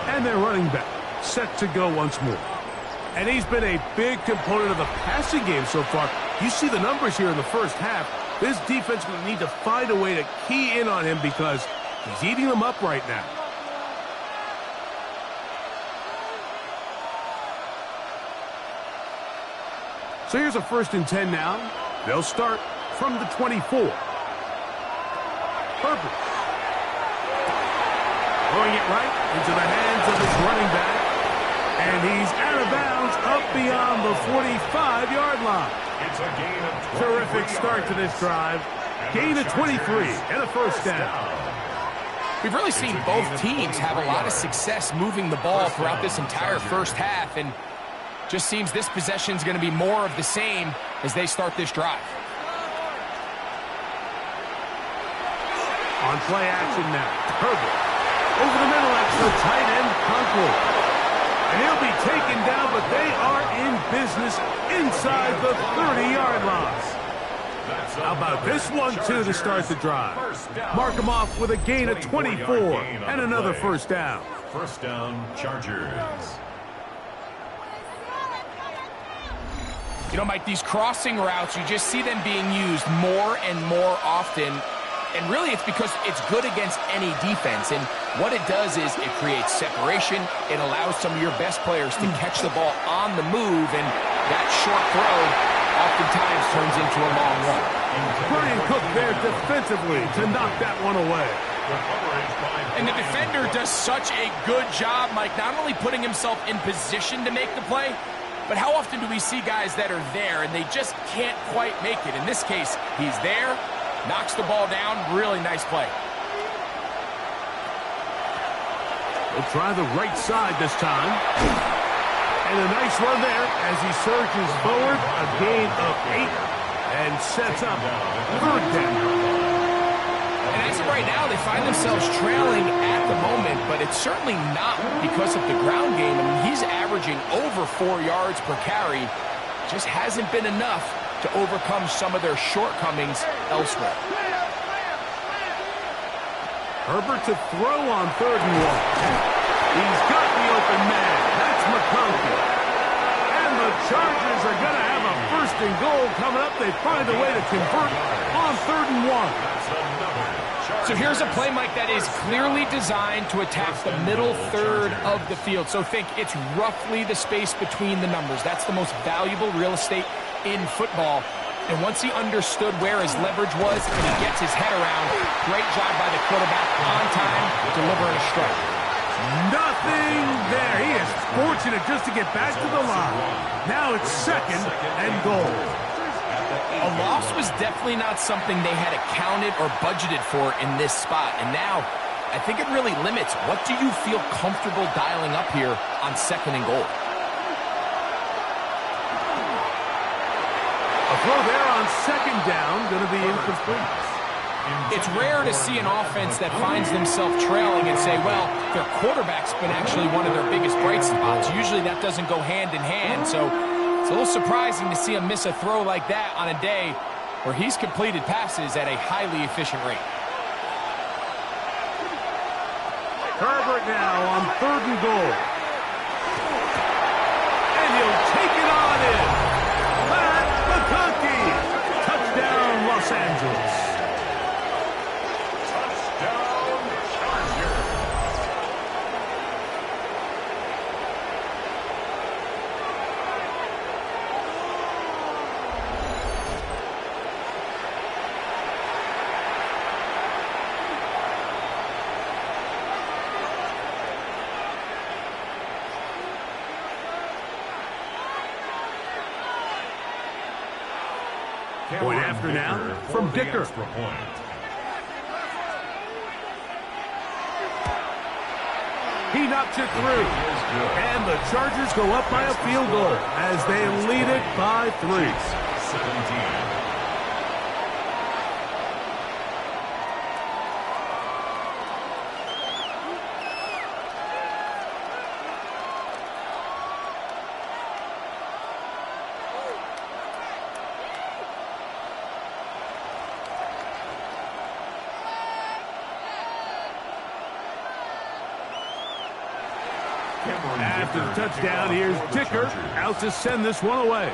A: and their running back set to go once more. And he's been a big component of the passing game so far. You see the numbers here in the first half. This defense will need to find a way to key in on him because he's eating them up right now. So here's a 1st and 10 now. They'll start from the 24. Herbert. Throwing it right into the hands of his running back. And he's out of bounds up beyond the 45-yard line.
C: It's a gain of 23
A: Terrific start to this drive. Gain of 23 and a first down.
B: We've really seen both teams have a lot of success moving the ball throughout this entire first half, and just seems this possession is going to be more of the same as they start this drive.
A: On play action now, Herbert. Over the middle, that's the tight end, Conklin. And he'll be taken down, but they are in business inside the 30-yard line. How about this one, too, to start the drive? Mark him off with a gain of 24 and another first down.
C: First down, Chargers.
B: You know, Mike, these crossing routes, you just see them being used more and more often. And really, it's because it's good against any defense. And what it does is it creates separation. It allows some of your best players to catch the ball on the move. And that short throw oftentimes turns into a long run.
A: Brian Cook there defensively to knock that one away.
B: And the defender does such a good job, Mike, not only putting himself in position to make the play, but how often do we see guys that are there and they just can't quite make it? In this case, he's there, knocks the ball down, really nice play.
A: We'll try the right side this time. And a nice run there as he surges forward, a gain of 8, and sets up 3rd down.
B: And as of right now, they find themselves trailing at the moment, but it's certainly not because of the ground game. I mean, he's averaging over 4 yards per carry. Just hasn't been enough to overcome some of their shortcomings elsewhere.
A: Herbert to throw on 3rd and 1. He's got the open man. That's McConkey. And the Chargers are going to have a 1st and goal coming up. They find a way to convert on 3rd and 1.
B: So here's a play, Mike, that is clearly designed to attack the middle third of the field. So think it's roughly the space between the numbers. That's the most valuable real estate in football. And once he understood where his leverage was and he gets his head around, great job by the quarterback on time, delivering a strike.
A: Nothing there. He is fortunate just to get back to the line. Now it's 2nd and goal.
B: A loss was definitely not something they had accounted or budgeted for in this spot. And now, I think it really limits what do you feel comfortable dialing up here on 2nd and goal.
A: A throw there on 2nd down, going to be incomplete.
B: It's rare to see an offense that finds themselves trailing and say, well, their quarterback's been actually one of their biggest bright spots. Usually that doesn't go hand in hand, so it's a little surprising to see him miss a throw like that on a day where he's completed passes at a highly efficient rate.
A: Herbert now on 3rd and goal. And he'll take it on in. Matt McConkey. Touchdown, Los Angeles. Point after now from Dicker. He knocks it through. And the Chargers go up by a field goal as they lead it by 3.
C: 17.
A: After the touchdown, here's Dicker out to send this one away.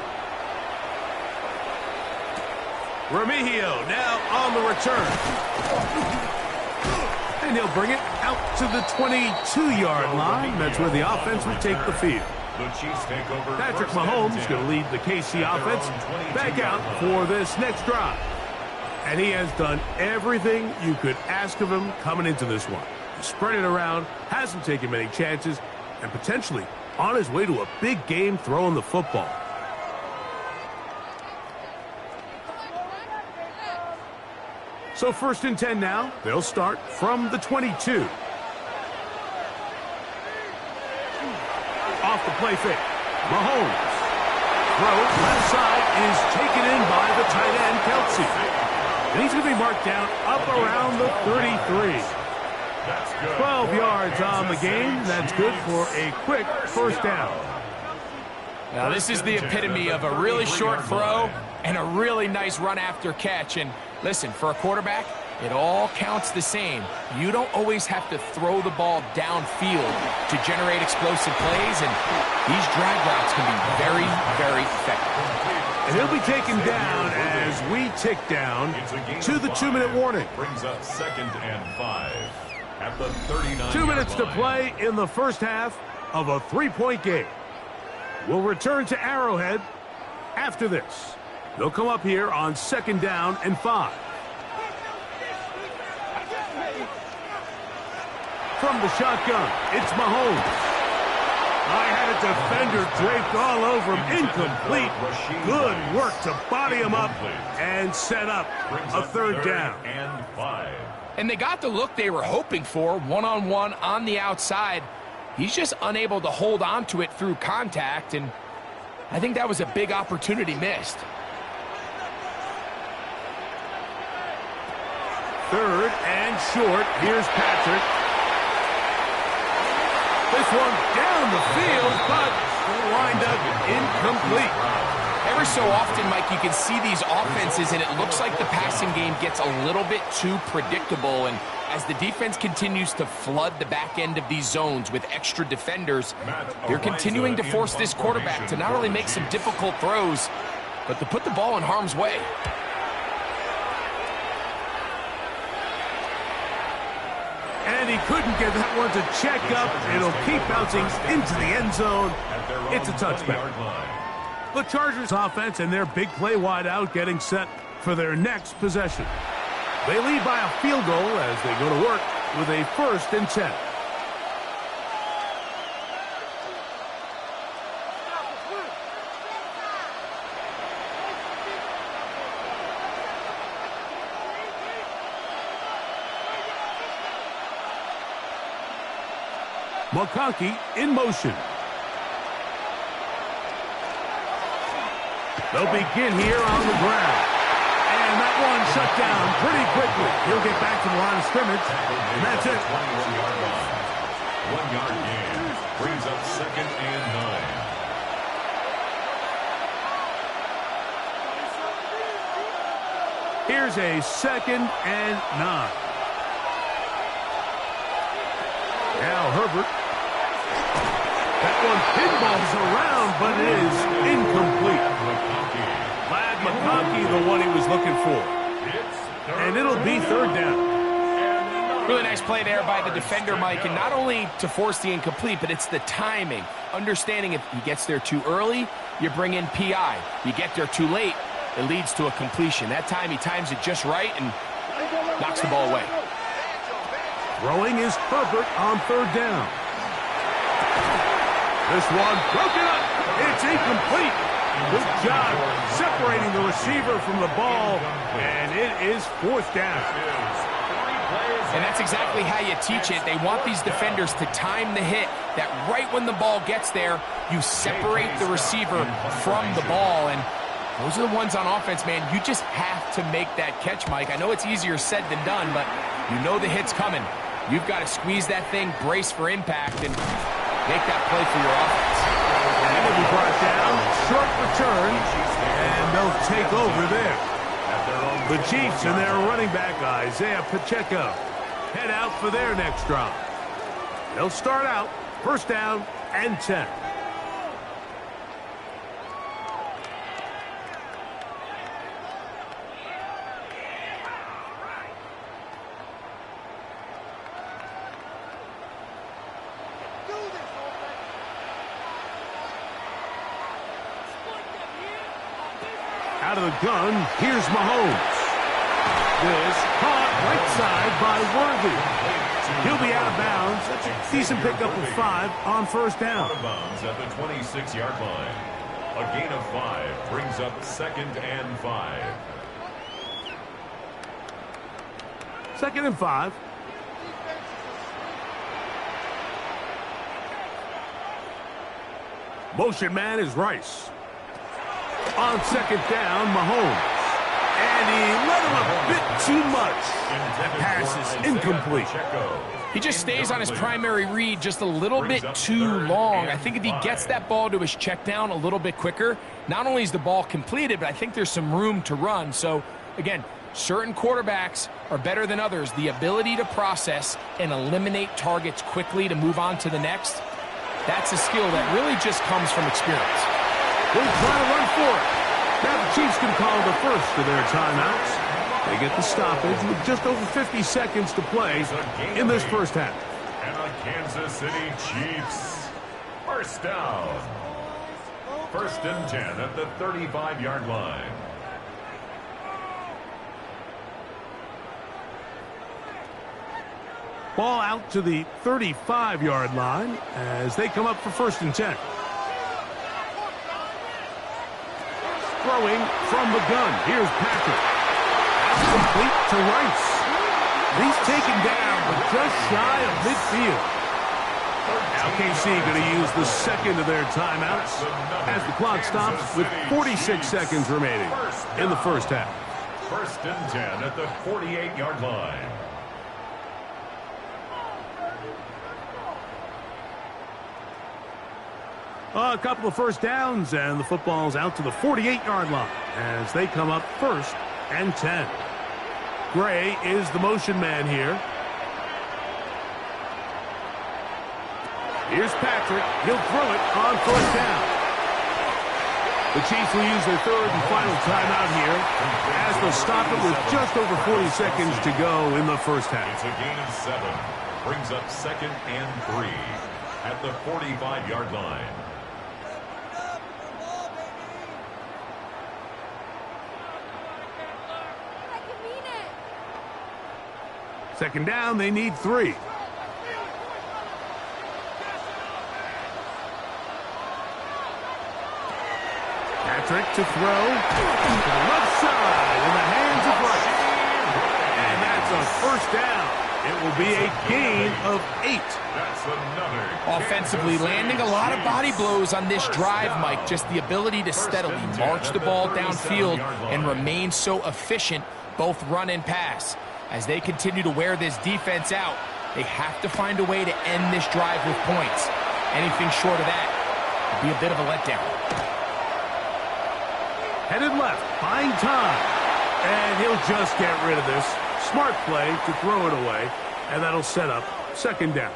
A: Remigio now on the return. And he'll bring it out to the 22-yard line. That's where the offense will take the field. Patrick Mahomes is going to lead the KC offense back out for this next drive. And he has done everything you could ask of him coming into this one. He's spread it around, hasn't taken many chances, and potentially on his way to a big game throwing the football. So 1st and 10 now. They'll start from the 22. Off the play fake. Mahomes. Throw left side is taken in by the tight end, Kelsey. And he's going to be marked down up around the 33. 12 yards on the game. That's good for a quick 1st down.
B: Now, this is the epitome of a really short throw and a really nice run after catch. And listen, for a quarterback, it all counts the same. You don't always have to throw the ball downfield to generate explosive plays, and these drag routes can be very, very effective.
A: And he'll be taken down as we tick down to the 2-minute warning.
C: Brings up 2nd and 5 at the 39.
A: 2 minutes to play in the first half of a 3-point game. We'll return to Arrowhead after this. They'll come up here on 2nd down and 5. From the shotgun, it's Mahomes. I had a defender draped all over him. Incomplete. Good work to body him up and set up a 3rd down.
C: And 5.
B: And they got the look they were hoping for, one-on-one on the outside. He's just unable to hold on to it through contact, and I think that was a big opportunity missed.
A: 3rd and And short. Here's Patrick. This one down the field, but wind up incomplete.
B: Every so often, Mike, you can see these offenses, and it looks like the passing game gets a little bit too predictable. And as the defense continues to flood the back end of these zones with extra defenders, they're continuing to force this quarterback to not only make some difficult throws, but to put the ball in harm's way.
A: And he couldn't get that one to check up. It'll keep bouncing into the end zone. It's a touchback. The Chargers offense and their big play wideout getting set for their next possession. They lead by a field goal as they go to work with a 1st and 10. McConkey in motion. They'll begin here on the ground. And that one shut down pretty quickly. He'll get back to the line of scrimmage. And that's it.
C: 21-yard line. 1-yard gain. Brings up 2nd and 9.
A: Here's a 2nd and 9. Now Herbert. That one pinballs around, but it is incomplete. Ladd McConkey, the one he was looking for. And it'll be 3rd down.
B: Really nice play there by the defender, Mike, and not only to force the incomplete, but it's the timing. Understanding if he gets there too early, you bring in PI. You get there too late, it leads to a completion. That time he times it just right and knocks the ball away.
A: Throwing is Herbert on 3rd down. This one broken up. It's incomplete. Good job separating the receiver from the ball, and it is 4th down.
B: And that's exactly how you teach it. They want these defenders to time the hit, that right when the ball gets there, you separate the receiver from the ball. And those are the ones on offense, man. You just have to make that catch, Mike. I know it's easier said than done, but you know the hit's coming. You've got to squeeze that thing, brace for impact, and make that play for your offense.
A: And it'll be brought down, short return, and they'll take over there. The Chiefs and their running back, Isaiah Pacheco, head out for their next drive. They'll start out 1st down and 10. Out of the gun, here's Mahomes. This caught right side by Worthy. He'll be out of bounds. That's a decent pickup of 5 on 1st down.
C: Out of bounds at the 26-yard line. A gain of 5 brings up 2nd and 5.
A: 2nd and 5. Motion man is Rice. On 2nd down, Mahomes. And he let him a bit too much. That pass is incomplete.
B: He just stays on his primary read just a little bit too long. I think if he gets that ball to his check down a little bit quicker, not only is the ball completed, but I think there's some room to run. So, again, certain quarterbacks are better than others. The ability to process and eliminate targets quickly to move on to the next, that's a skill that really just comes from experience.
A: They'll try to run for it. Now the Chiefs can call the first of their timeouts. They get the stoppage with just over 50 seconds to play in this 1st half.
C: And the Kansas City Chiefs. 1st down. 1st and 10 at the 35-yard line.
A: Ball out to the 35-yard line as they come up for 1st and 10. Throwing from the gun. Here's Patrick. That's complete to Rice. He's taken down, but just shy of midfield. Now KC going to use the 2nd of their timeouts as the clock stops with 46 seconds remaining in the 1st half.
C: 1st and 10 at the 48-yard line.
A: A couple of first downs, and the football's out to the 48-yard line as they come up 1st and 10. Gray is the motion man here. Here's Patrick. He'll throw it on 1st down. The Chiefs will use their 3rd and final timeout here as they'll stop it with just over 40 seconds to go in the first half.
C: It's a gain of 7. Brings up 2nd and 3 at the 45-yard line.
A: Second down, they need 3. Patrick to throw to the left side in the hands of Rice. And that's a first down. It will be a gain of 8.
C: That's another.
B: Offensively, landing a lot of body blows on this drive, Mike. Just the ability to steadily march the ball downfield and remain so efficient, both run and pass. As they continue to wear this defense out, they have to find a way to end this drive with points. Anything short of that would be a bit of a letdown.
A: Headed left, buying time. And he'll just get rid of this. Smart play to throw it away, and that'll set up 2nd down.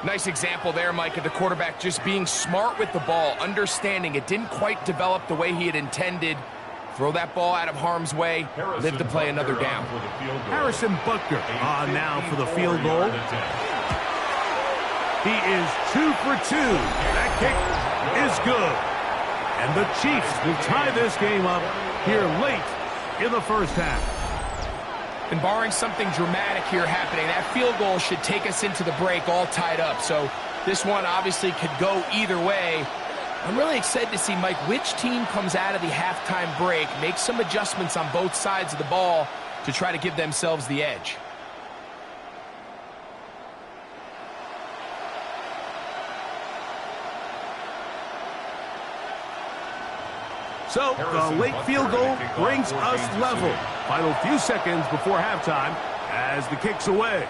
B: Nice example there, Mike, of the quarterback just being smart with the ball, understanding it didn't quite develop the way he had intended. Throw that ball out of harm's way, live to play another down.
A: Harrison Butker on now for the field goal. He is 2 for 2. That kick is good. And the Chiefs will tie this game up here late in the first half.
B: And barring something dramatic here happening, that field goal should take us into the break all tied up. So this one obviously could go either way. I'm really excited to see, Mike, which team comes out of the halftime break, make some adjustments on both sides of the ball to try to give themselves the edge.
A: So the late field goal brings us level. Final few seconds before halftime as the kick's away.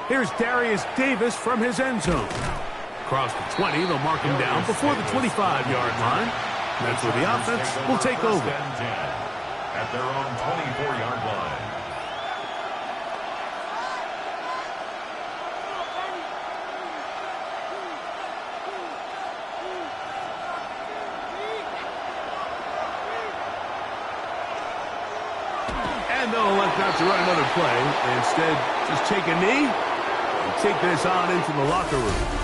A: Here's Darius Davis from his end zone. Across the 20, they'll mark him down before the 25-yard line. That's where the offense will take over.
C: At their own 24-yard line.
A: And they'll elect not to run another play. Instead, just take a knee and take this on into the locker room.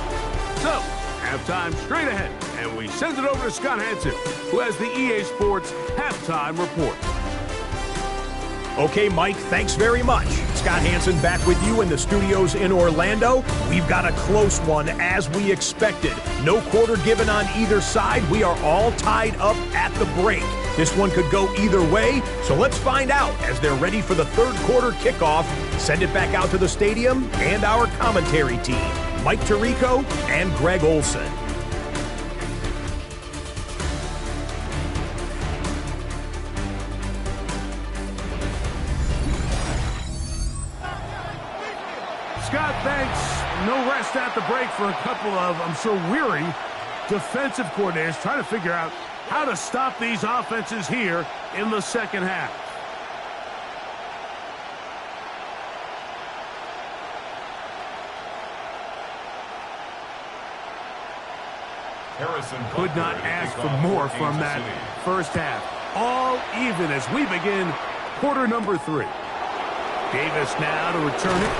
A: So, halftime straight ahead, and we send it over to Scott Hanson, who has the EA Sports Halftime Report.
E: Okay, Mike, thanks very much. Scott Hanson back with you in the studios in Orlando. We've got a close one, as we expected. No quarter given on either side. We are all tied up at the break. This one could go either way, so let's find out as they're ready for the 3rd quarter kickoff. Send it back out to the stadium and our commentary team, Mike Tirico and Greg Olson.
A: Scott, thanks. No rest at the break for a couple of, I'm sure, weary defensive coordinators trying to figure out how to stop these offenses here in the second half. Could not ask for more from that first half. All even as we begin quarter number 3. Davis now to return it.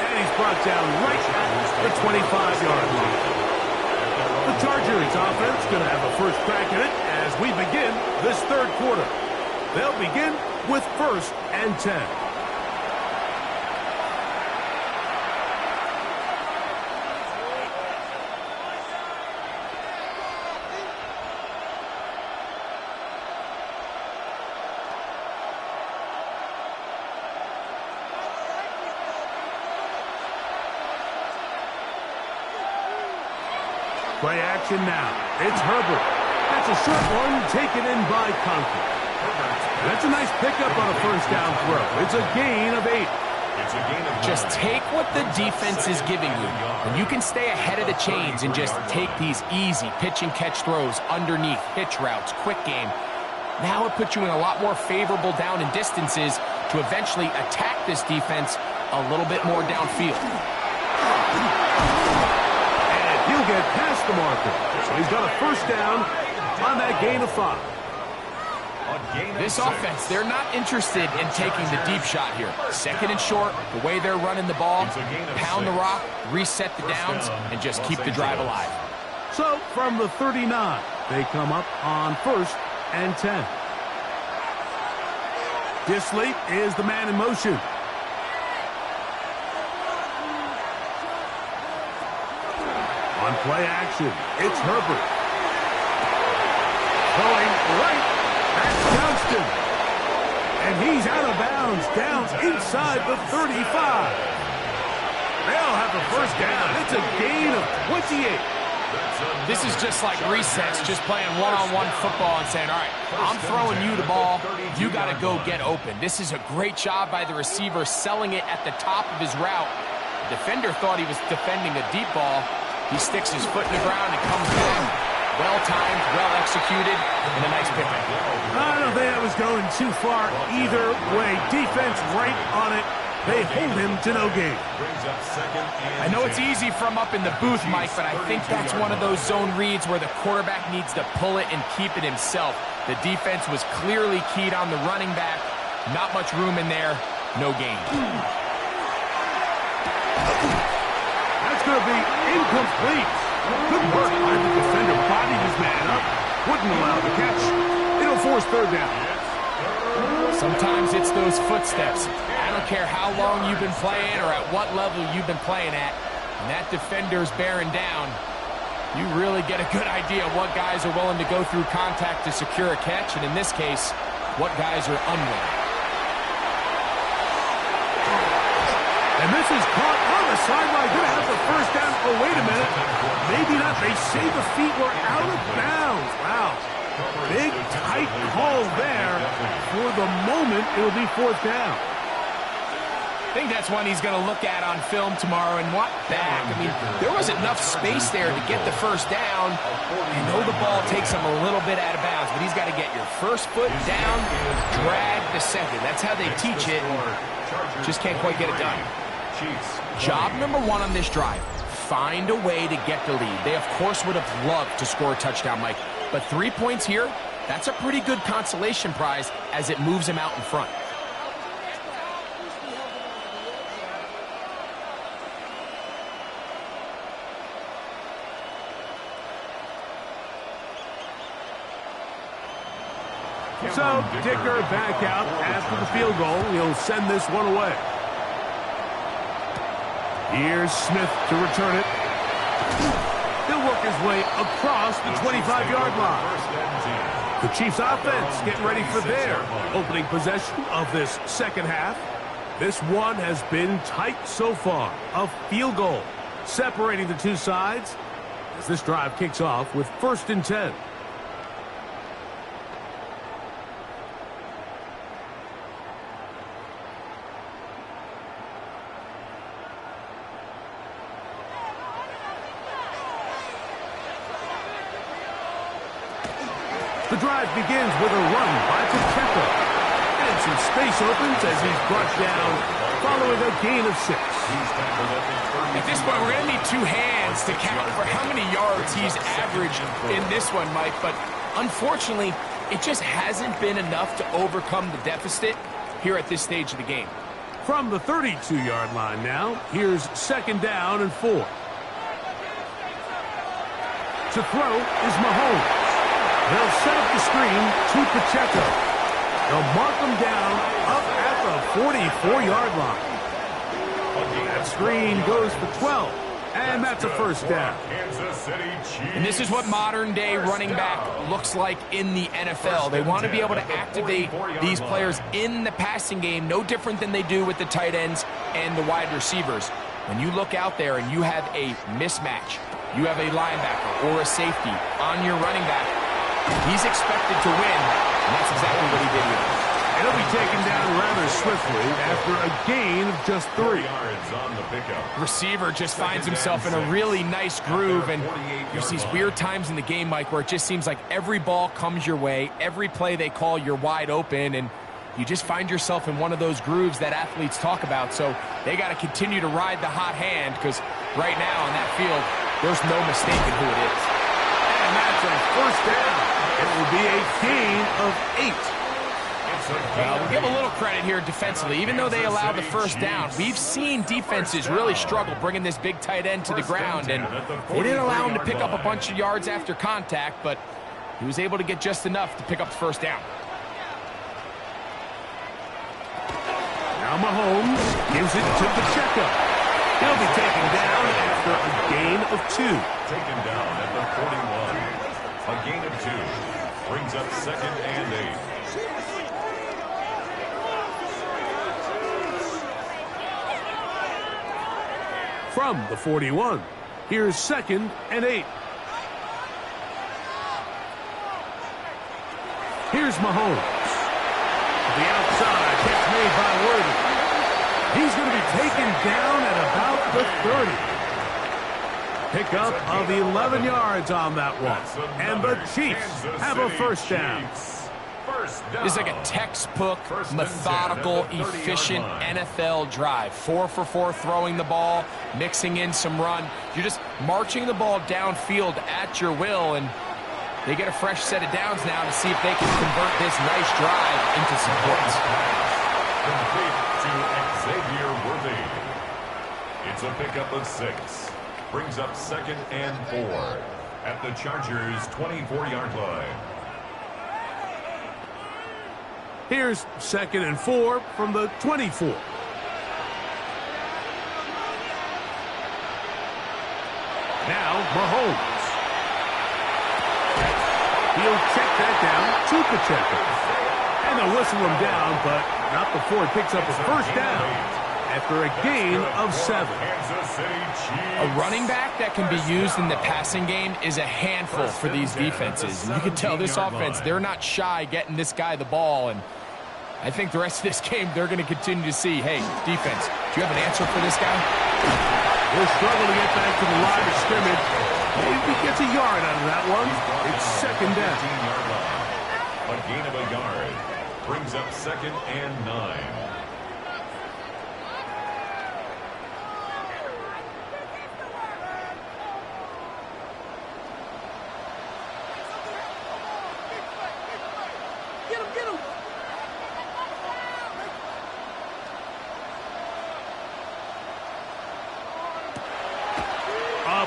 A: And he's brought down right at the 25-yard line. The Chargers offense going to have a first crack at it as we begin this 3rd quarter. They'll begin with 1st and 10. Play action now. It's Herbert. That's a short one taken in by Conklin. That's a nice pickup on a first down throw. It's a gain of 8.
C: It's a gain of
B: Just
C: 9.
B: take what the defense is giving you, and you can stay ahead of the chains and just take these easy pitch and catch throws underneath, hitch routes, quick game. Now it puts you in a lot more favorable down and distances to eventually attack this defense a little bit more downfield.
A: And he'll get past the marker. So he's got a first down on that gain of 5.
B: This offense, they're not interested in taking the deep shot here. Second and short, the way they're running the ball, pound the rock, reset the downs, and just keep the drive alive.
A: So from the 39, they come up on 1st and 10. Dissly is the man in motion. On play action, it's Herbert. Going right, that's Johnston. And he's out of bounds, down inside the 35. They'll have a first down. It's a gain of 28.
B: This is just like resets, just playing one-on-one football and saying, all right, I'm throwing you the ball, you got to go get open. This is a great job by the receiver selling it at the top of his route. The defender thought he was defending a deep ball. He sticks his foot in the ground and comes back. Well-timed, well-executed, and a nice pickup.
A: I don't think that was going too far either way. Defense right on it. They hold him to no gain.
B: I know it's easy from up in the booth, Mike, but I think that's one of those zone reads where the quarterback needs to pull it and keep it himself. The defense was clearly keyed on the running back. Not much room in there. No gain.
A: That's going to be incomplete. Good work by the defender. Bodied his man up. Wouldn't allow the catch. It'll force third down.
B: Sometimes it's those footsteps. I don't care how long you've been playing or at what level you've been playing at. When that defender's bearing down, you really get a good idea of what guys are willing to go through contact to secure a catch, and in this case, what guys are unwilling.
A: And this is caught on the sideline. Going to have the first down. Oh, wait a minute. Maybe not. They say the feet were out of bounds. Wow. Big, tight call there. For the moment, it'll be fourth down.
B: I think that's one he's going to look at on film tomorrow and watch back. I mean, there was enough space there to get the first down. I know the ball takes him a little bit out of bounds, but he's got to get your first foot down, drag the second. That's how they teach it. Just can't quite get it done. Job number 1 on this drive, find a way to get the lead. They, of course, would have loved to score a touchdown, Mike. But 3 points here, that's a pretty good consolation prize as it moves him out in front.
A: So, Dicker back out after the field goal. He'll send this one away. Here's Smith to return it. He'll work his way across the 25-yard line. The Chiefs offense getting ready for their opening possession of this second half. This one has been tight so far. A field goal separating the two sides as this drive kicks off with 1st and 10. The drive begins with a run by Pacheco. And some space opens as he's brought down following a gain of 6.
B: At this point, we're going to need 2 hands to count for how many yards he's averaged in this one, Mike. But unfortunately, it just hasn't been enough to overcome the deficit here at this stage of the game.
A: From the 32-yard line now, here's 2nd down and 4. To throw is Mahomes. They'll set up the screen to Pacheco. They'll mark him down up at the 44-yard line. That screen goes for 12, and that's a first down.
B: And this is what modern-day running back looks like in the NFL. They want to be able to activate these players in the passing game, no different than they do with the tight ends and the wide receivers. When you look out there and you have a mismatch, you have a linebacker or a safety on your running back, he's expected to win, and that's exactly what he did here.
A: He'll be taken down rather swiftly after a gain of just 3.
C: Yards on the pickup.
B: Receiver just finds himself in a really nice groove, and there's these weird times in the game, Mike, where it just seems like every ball comes your way, every play they call, you're wide open, and you just find yourself in one of those grooves that athletes talk about. So they got to continue to ride the hot hand, because right now on that field, there's no mistaking who it is.
A: And that's a first down. It will be a gain of 8.
B: We'll give a little credit here defensively. Even though they allowed the first down, we've seen defenses really struggle bringing this big tight end to the ground, and they didn't allow him to pick up a bunch of yards after contact, but he was able to get just enough to pick up the first down.
A: Now Mahomes gives it to Pacheco. He'll be taken down after a gain of 2.
C: Taken down at the 41. A gain of 2. Brings up 2nd and 8.
A: From the 41, here's 2nd and 8. Here's Mahomes. The outside catch made by Worthy. He's going to be taken down at about the 30. Pickup of 11 yards on that one. And the Chiefs have a first down.
B: This is like a textbook, methodical, efficient NFL drive. 4 for 4 throwing the ball, mixing in some run. You're just marching the ball downfield at your will, and they get a fresh set of downs now to see if they can convert this nice drive into some points.
C: Complete to Xavier Worthy. It's a pickup of 6. Brings up 2nd and 4 at the Chargers' 24-yard line.
A: Here's 2nd and 4 from the 24. Now Mahomes. He'll check that down to Pacheco. And they'll whistle him down, but not before he picks up his first down after a gain of 7.
B: A running back that can be used in the passing game is a handful for these defenses. And you can tell this offense, they're not shy getting this guy the ball. And I think the rest of this game, they're going to continue to see, hey, defense, do you have an answer for this guy?
A: He'll struggle to get back to the line of scrimmage. Maybe he gets a yard out of that one. It's 2nd down.
C: A gain of a yard. Brings up 2nd and 9.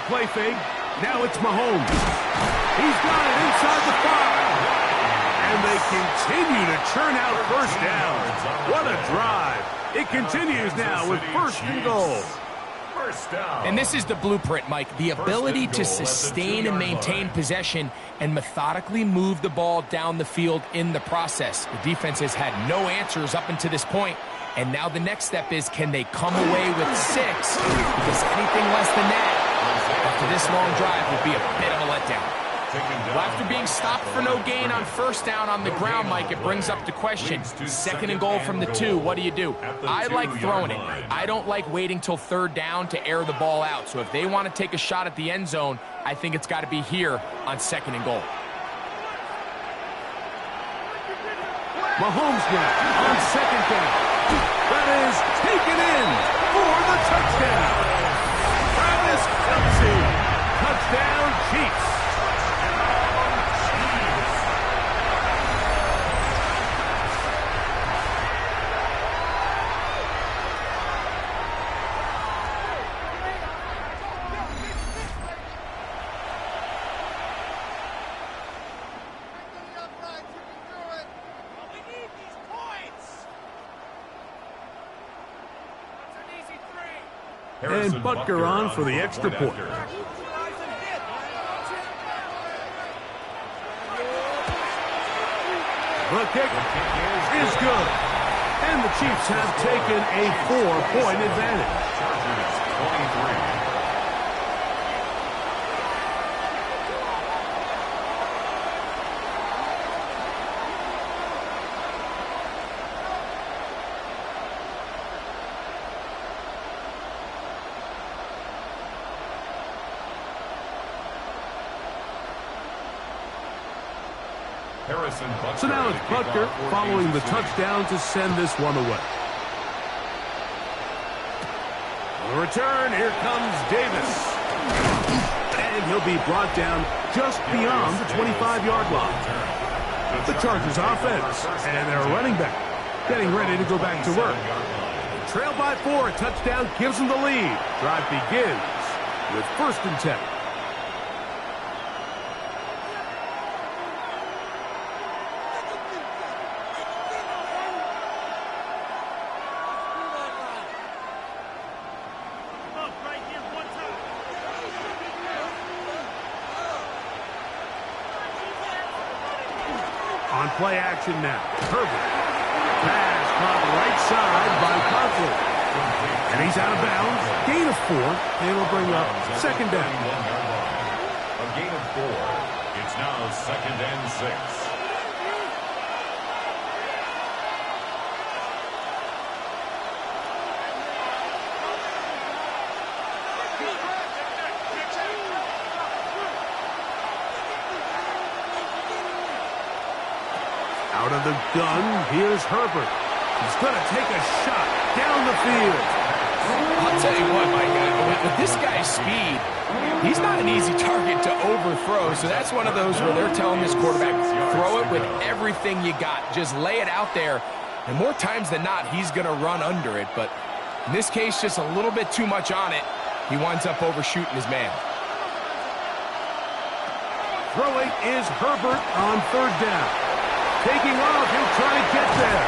A: Play fake. Now it's Mahomes. He's got it inside the 5. And they continue to churn out first downs. What a drive. It continues now with 1st and goal.
C: First down.
B: And this is the blueprint, Mike. The ability to sustain and maintain possession and methodically move the ball down the field in the process. The defense has had no answers up until this point. And now the next step is, can they come away with 6? Because anything less than that after this long drive would be a bit of a letdown. Well, after being stopped for no gain on first down on the ground, Mike, it brings up the question. 2nd and goal from the 2, what do you do? I like throwing it. I don't like waiting till 3rd down to air the ball out. So if they want to take a shot at the end zone, I think it's got to be here on 2nd and goal.
A: Mahomes now on 2nd down. That is taken in for the touchdown. Travis Kelce. Touchdown, Chiefs. And Butker on for the extra point. The kick is good. And the Chiefs have taken a 4-point advantage.
C: Chargers 23. Harrison Butker.
A: So now it's Butker following the touchdown to send this one away. On the return, here comes Davis. And he'll be brought down just beyond the 25-yard line. The Chargers offense and their running back getting ready to go back to work. Trail by 4, a touchdown gives them the lead. Drive begins with 1st and 10. On play action now. Herbert. Pass caught right side by Conklin. And he's out of bounds. Gain of 4. And it'll bring up 2nd down.
C: A gain of 4. It's now 2nd and 6.
A: Out of the gun, here's Herbert. He's going to take a shot down the field.
B: I'll tell you what, Mike, with this guy's speed, he's not an easy target to overthrow. So that's one of those where they're telling this quarterback, throw it with everything you got. Just lay it out there. And more times than not, he's going to run under it. But in this case, just a little bit too much on it. He winds up overshooting his man.
A: Throwing is Herbert on 3rd down. Taking off, he'll try to get there.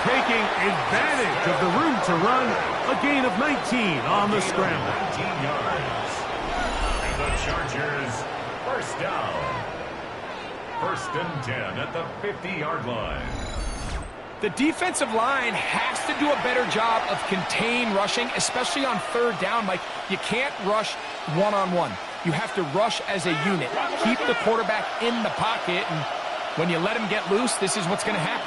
A: Taking advantage of the room to run. A gain of 19 on the scramble.
C: 19 yards. And the Chargers, 1st down. 1st and 10 at the 50-yard line.
B: The defensive line has to do a better job of contain rushing, especially on 3rd down. Mike, you can't rush one-on-one. You have to rush as a unit. Keep the quarterback in the pocket, and when you let him get loose, this is what's going to happen.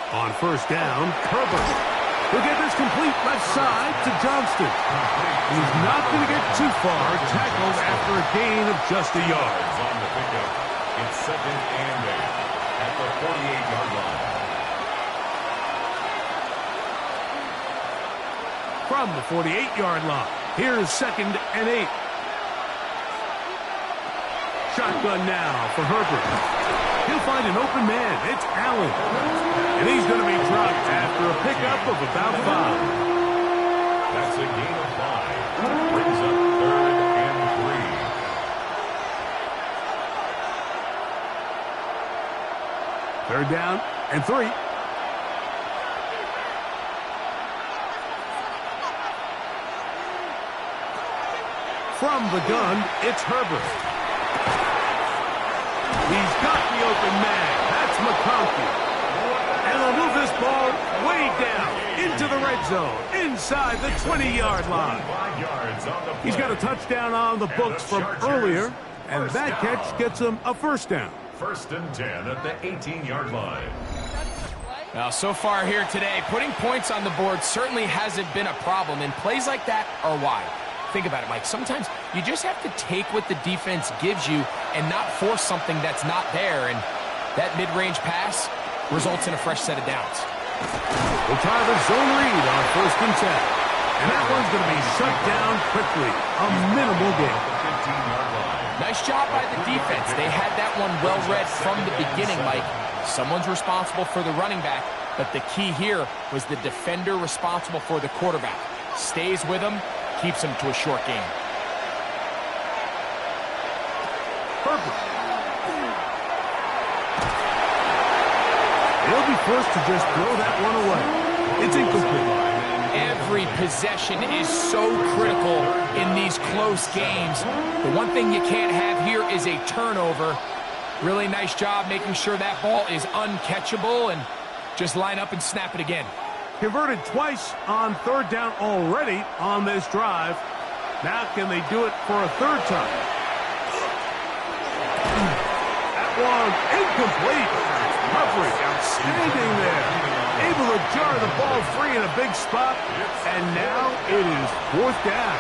A: On 1st down, Herbert. He'll get this complete left side to Johnston. He's not going to get too far. Tackled after a gain of just a yard.
C: On the pickup, it's 2nd and 8 at the 48-yard line.
A: From the 48-yard line, here's 2nd and 8. Shotgun now for Herbert. He'll find an open man. It's Allen. And he's going to be dropped after a pickup of about 5.
C: That's a gain of 5. Brings up 3rd and 3.
A: 3rd down and 3. From the gun, it's Herbert. He's got the open man. That's McConkey. And they'll move this ball way down into the red zone, inside the 20-yard line. He's got a touchdown on the books from earlier, and that catch gets him a 1st down.
C: 1st and 10 at the 18-yard line.
B: Now, so far here today, putting points on the board certainly hasn't been a problem, and plays like that are why. Think about it, Mike. Sometimes you just have to take what the defense gives you and not force something that's not there, and that mid-range pass results in a fresh set of downs.
A: We'll try the zone read on 1st and 10. And that one's going to be shut down quickly. A minimal gain.
B: Nice job by the defense. They had that one well read from the beginning, Mike. Someone's responsible for the running back, but the key here was the defender responsible for the quarterback. Stays with him, keeps him to a short game.
A: Herbert. He'll be forced to just throw that one away. It's incomplete.
B: Every possession is so critical in these close games. The one thing you can't have here is a turnover. Really nice job making sure that ball is uncatchable, and just line up and snap it again.
A: Converted twice on 3rd down already on this drive. Now can they do it for a 3rd time? That one incomplete. Coverage outstanding there. Able to jar the ball free in a big spot. And now it is 4th down.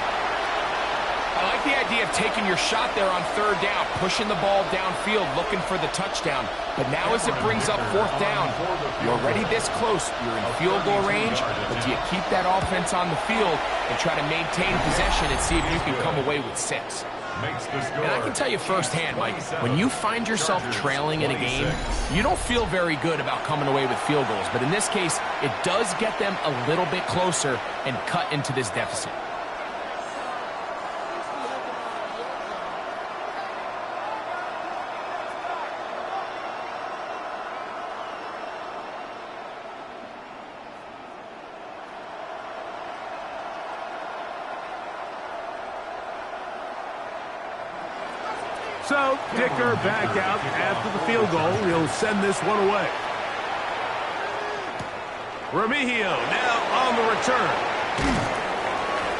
B: like the idea of taking your shot there on third down, pushing the ball downfield, looking for the touchdown. But now as it brings up fourth down, you're already this close. You're in field goal range, but do you keep that offense on the field and try to maintain possession and see if you can come away with 6? And I can tell you firsthand, Mike, when you find yourself trailing in a game, you don't feel very good about coming away with field goals. But in this case, it does get them a little bit closer and cut into this deficit.
A: So, Dicker back out after the field goal. He'll send this one away. Remigio now on the return.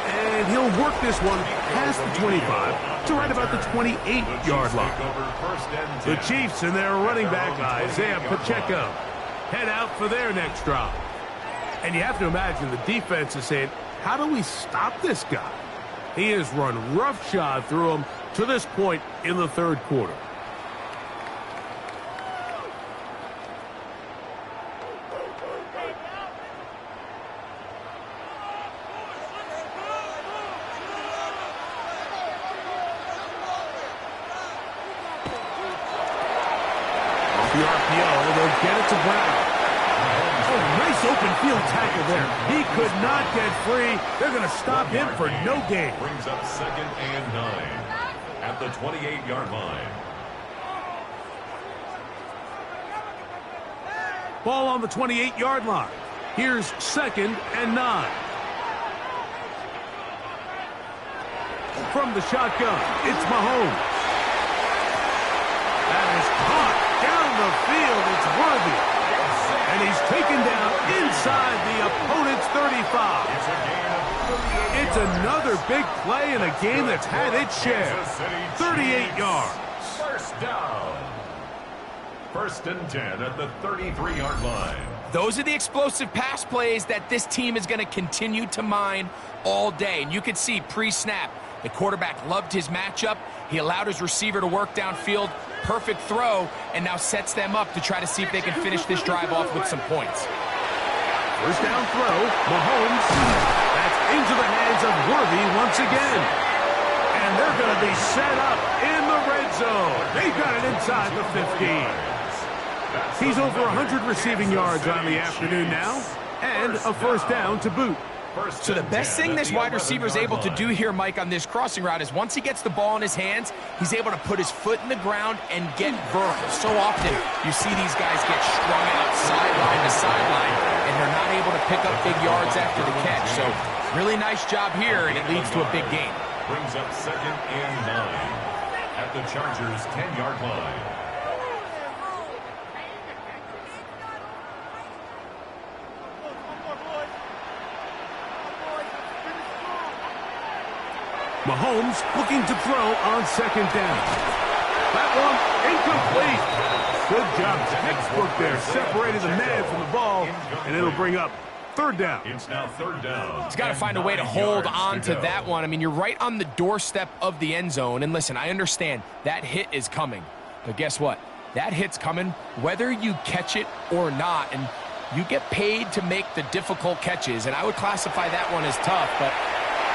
A: And he'll work this one past the 25 to right about the 28-yard line. The Chiefs and their running back, Isaiah Pacheco, head out for their next drive. And you have to imagine the defense is saying, how do we stop this guy? He has run roughshod through him to this point in the third quarter. Off the RPO, they'll get it to Brown. Oh, nice open field tackle there. He could not get free. They're going to stop him for no gain.
C: Brings up 2nd and 9 at the 28-yard line.
A: Ball on the 28-yard line. Here's 2nd and 9. From the shotgun, it's Mahomes. That is caught down the field. It's Worthy. And he's taken down inside the opponent's 35. It's another big play in a game that's had its share. 38 yards.
C: First down. 1st and 10 at the 33-yard line.
B: Those are the explosive pass plays that this team is going to continue to mine all day. And you can see pre-snap, the quarterback loved his matchup. He allowed his receiver to work downfield. Perfect throw, and now sets them up to try to see if they can finish this drive off with some points.
A: First down throw, Mahomes. That's into the hands of Worthy once again. And they're going to be set up in the red zone. They got it inside the 15. He's over 100 receiving yards on the afternoon now, and a first down to boot.
B: So the best thing this wide receiver is able to do here, Mike, on this crossing route is once he gets the ball in his hands, he's able to put his foot in the ground and get vertical. So often you see these guys get strung out sideline to sideline, and they're not able to pick up big yards after the catch. So really nice job here, and it leads to a big gain.
C: Brings up 2nd and 9 at the Chargers' 10-yard line.
A: Mahomes looking to throw on 2nd down. That one incomplete. Good job, textbook there. Separated the man from the ball, and it'll bring up 3rd down.
C: It's now 3rd down.
B: He's got to find a way to hold on to that one. I mean, you're right on the doorstep of the end zone. And listen, I understand that hit is coming. But guess what? That hit's coming whether you catch it or not. And you get paid to make the difficult catches. And I would classify that one as tough, but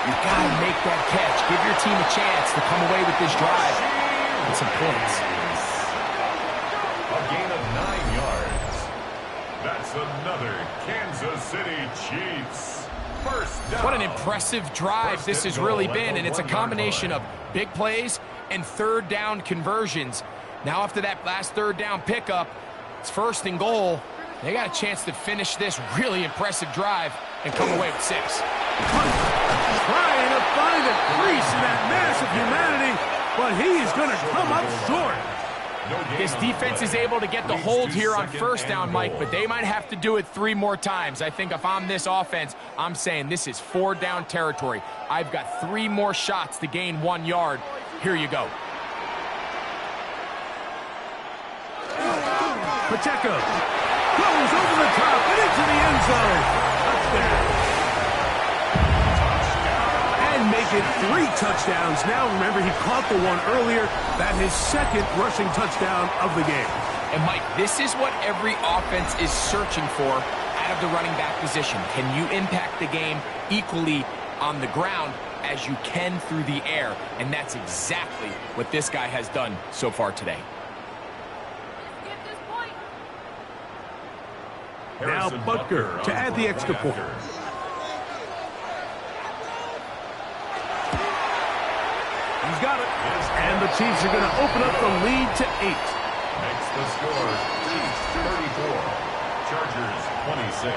B: you've got to make that catch. Give your team a chance to come away with this drive with some points.
C: A gain of 9 yards. That's another Kansas City Chiefs. First down.
B: What an impressive drive this has really been, and it's a combination of big plays and 3rd down conversions. Now after that last 3rd down pickup, it's 1st and goal. They got a chance to finish this really impressive drive and come away with 6.
A: Trying to find a crease in that mass of humanity, but he's going to come up short.
B: This defense is able to get the hold here on 1st down, Mike, but they might have to do it 3 more times. I think if I'm this offense, I'm saying this is 4 down territory. I've got 3 more shots to gain 1 yard. Here you go.
A: Pacheco goes over the top and into the end zone. Touchdown. And make it 3 touchdowns now. Remember, he caught the one earlier. That his second rushing touchdown of the game.
B: And, Mike, this is what every offense is searching for out of the running back position. Can you impact the game equally on the ground as you can through the air? And that's exactly what this guy has done so far today.
A: Now Butker to add the extra point. He's got it. And the Chiefs are going to open up the lead to 8.
C: Makes the score Chiefs 34, Chargers 26.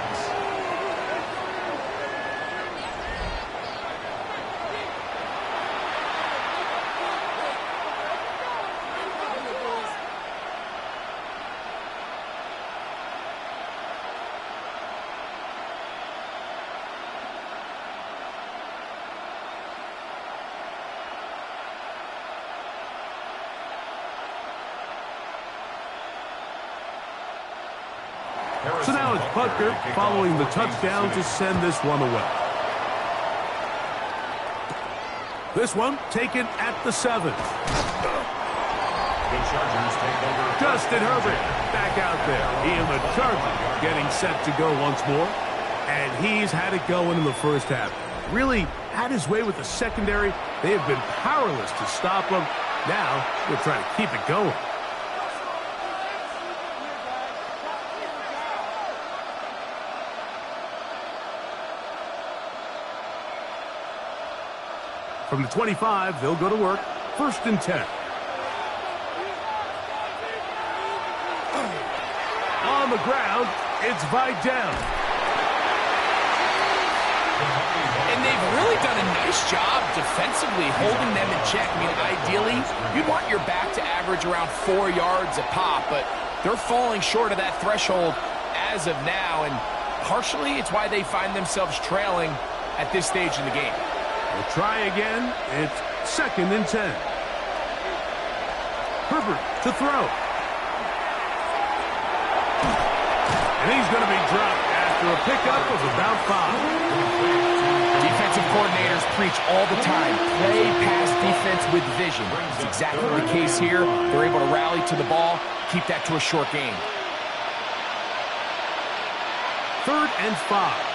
A: So now it's Butker following the touchdown to send this one away. This one taken at the 7th.
C: The Chargers take over.
A: Justin Herbert back out there. He and the Chargers getting set to go once more. And he's had it going in the first half. Really had his way with the secondary. They have been powerless to stop him. Now they're trying to keep it going. From the 25, they'll go to work. 1st and 10. On the ground, it's Vidal.
B: And they've really done a nice job defensively holding them in check. I mean, ideally, you'd want your back to average around 4 yards a pop, but they're falling short of that threshold as of now, and partially it's why they find themselves trailing at this stage in the game.
A: We'll try again. It's 2nd and 10. Herbert to throw. And he's going to be dropped after a pickup of about 5.
B: Defensive coordinators preach all the time. Play pass defense with vision. It's exactly the case here. They're able to rally to the ball, keep that to a short game.
A: 3rd and 5.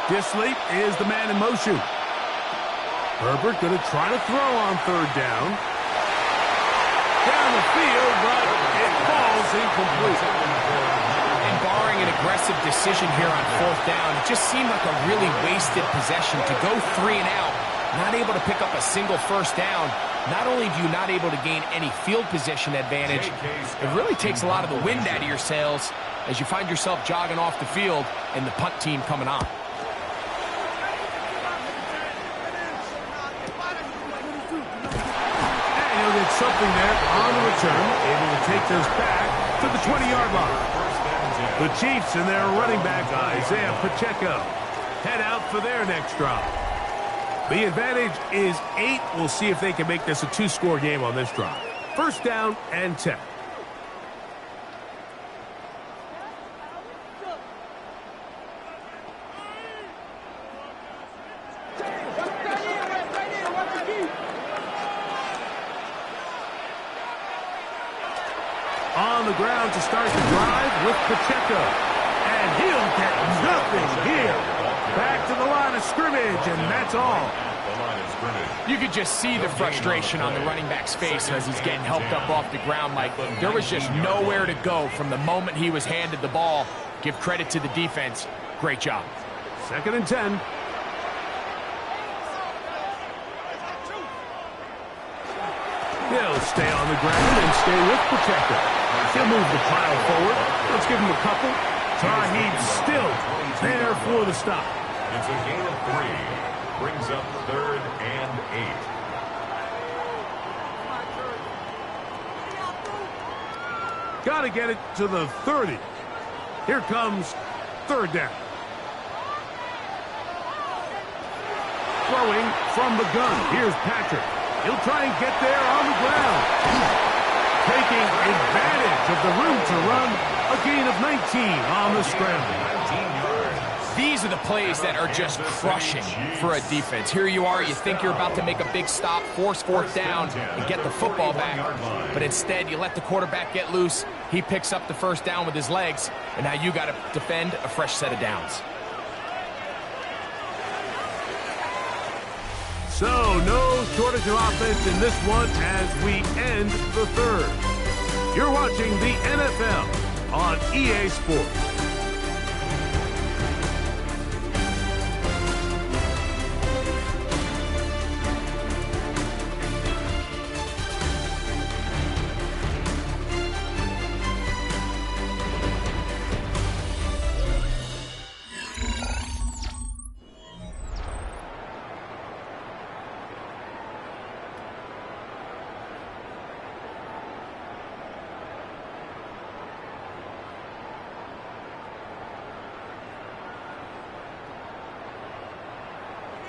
A: Disley is the man in motion. Herbert going to try to throw on 3rd down. Down the field, but it falls incomplete.
B: And barring an aggressive decision here on 4th down, it just seemed like a really wasted possession to go 3 and out, not able to pick up a single 1st down. Not only do you not able to gain any field position advantage, it really takes a lot of the wind out of your sails as you find yourself jogging off the field and the punt team coming on.
A: Get something there on the return, able to take this back to the 20-yard line. The Chiefs and their running back, Isaiah Pacheco, head out for their next drive. The advantage is 8. We'll see if they can make this a 2-score game on this drive. 1st down and 10. On the ground to start the drive with Pacheco. And he'll get nothing here. Back to the line of scrimmage, and that's all.
B: You could just see the frustration on the running back's face as he's getting helped up off the ground, Mike. There was just nowhere to go from the moment he was handed the ball. Give credit to the defense. Great job.
A: 2nd and 10. He'll stay on the ground and stay with Pacheco. He'll move the pile forward. Let's give him a couple. Taheed still there for the stop.
C: It's a gain of 3. Brings up 3rd and 8.
A: Got to get it to the 30. Here comes 3rd down. Throwing from the gun. Here's Patrick. He'll try and get there on the ground. Taking advantage of the room to run. A gain of 19 on the scramble.
C: 19 yards.
B: These are the plays that are just crushing for a defense. Here you are, you think you're about to make a big stop, force fourth down, and get the football back. But instead, you let the quarterback get loose. He picks up the first down with his legs, and now you got to defend a fresh set of downs.
A: So, no shortage of offense in this one as we end the third. You're watching the NFL on EA Sports.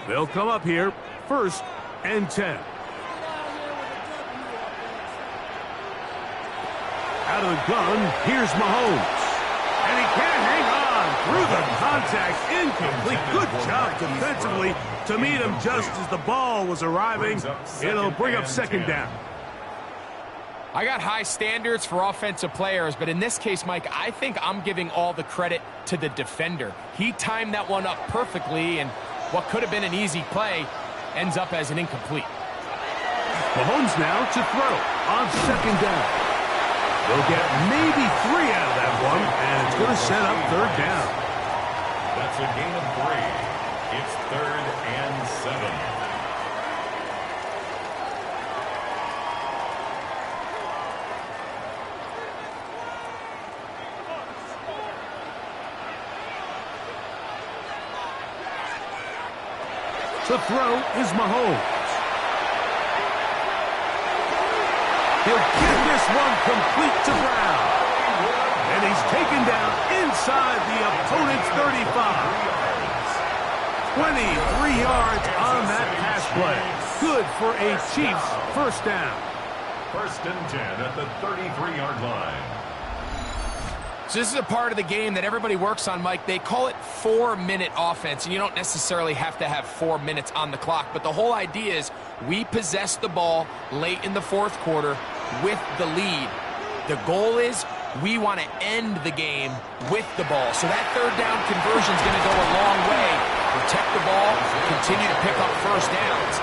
A: They'll come up here, 1st and 10. Out of the gun, here's Mahomes. And he can't hang on through the contact. Incomplete. Good job defensively to meet him just as the ball was arriving. It'll bring up 2nd down.
B: I got high standards for offensive players, but in this case, Mike, I think I'm giving all the credit to the defender. He timed that one up perfectly, and what could have been an easy play ends up as an incomplete.
A: Mahomes now to throw on 2nd down. They'll get maybe 3 out of that one, and it's going to set up 3rd down.
C: That's a gain of 3. It's 3rd and 7.
A: To throw is Mahomes. He'll get this one complete to Brown. And he's taken down inside the opponent's 35. 23 yards on that pass play. Good for a Chiefs 1st down.
C: 1st and 10 at the 33-yard line.
B: So this is a part of the game that everybody works on, Mike. They call it 4-minute offense, and you don't necessarily have to have 4 minutes on the clock. But the whole idea is we possess the ball late in the 4th quarter with the lead. The goal is we want to end the game with the ball. So that 3rd down conversion is going to go a long way. Protect the ball, continue to pick up 1st downs.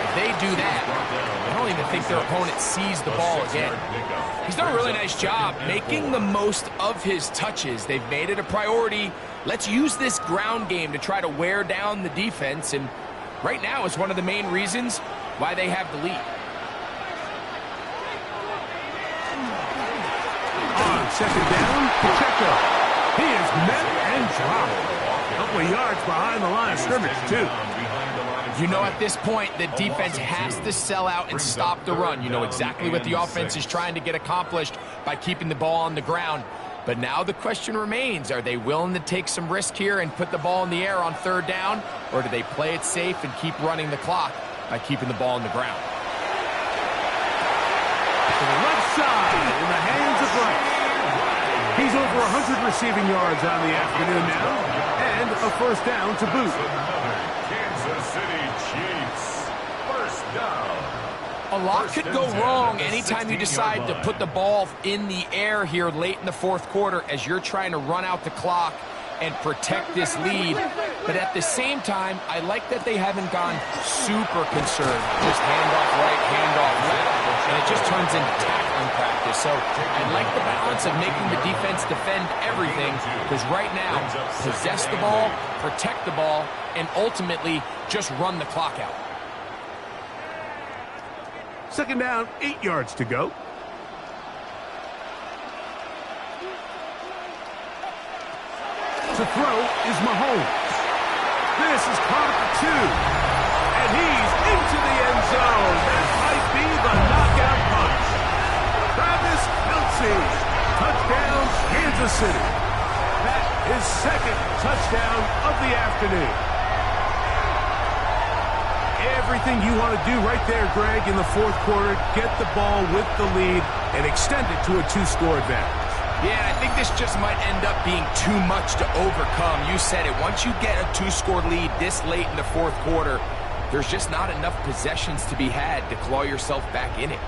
B: If they do that, I don't even think their opponent sees the ball again. He's done a really nice job making the most of his touches. They've made it a priority. Let's use this ground game to try to wear down the defense, and right now is one of the main reasons why they have the lead.
A: On 2nd down, Pacheco. He is met and dropped. A couple of yards behind the line of scrimmage, too.
B: You know at this point the defense has to sell out and stop the run. You know exactly what the offense is trying to get accomplished by keeping the ball on the ground. But now the question remains, are they willing to take some risk here and put the ball in the air on 3rd down? Or do they play it safe and keep running the clock by keeping the ball on the ground?
A: To the left side in the hands of Rice. He's over 100 receiving yards on the afternoon now. And a 1st down to boot.
C: Kansas City Chiefs. 1st down.
B: A lot could go wrong anytime you decide to put the ball in the air here late in the 4th quarter as you're trying to run out the clock and protect this lead. But at the same time, I like that they haven't gone super concerned. Just handoff right, handoff left, and it just turns into tackling practice. So I like the balance of making the defense defend everything, because right now, possess the ball, protect the ball, and ultimately just run the clock out.
A: 2nd down, 8 yards to go. To throw is Mahomes. This is caught at the 2. And he's into the end zone. That might be the knockout punch. Travis Kelce. Touchdown, Kansas City. That is 2nd touchdown of the afternoon. Everything you want to do right there, Greg, in the 4th quarter. Get the ball with the lead and extend it to a 2-score advantage.
B: Yeah, I think this just might end up being too much to overcome. You said it. Once you get a 2-score lead this late in the fourth quarter, there's just not enough possessions to be had to claw yourself back in it.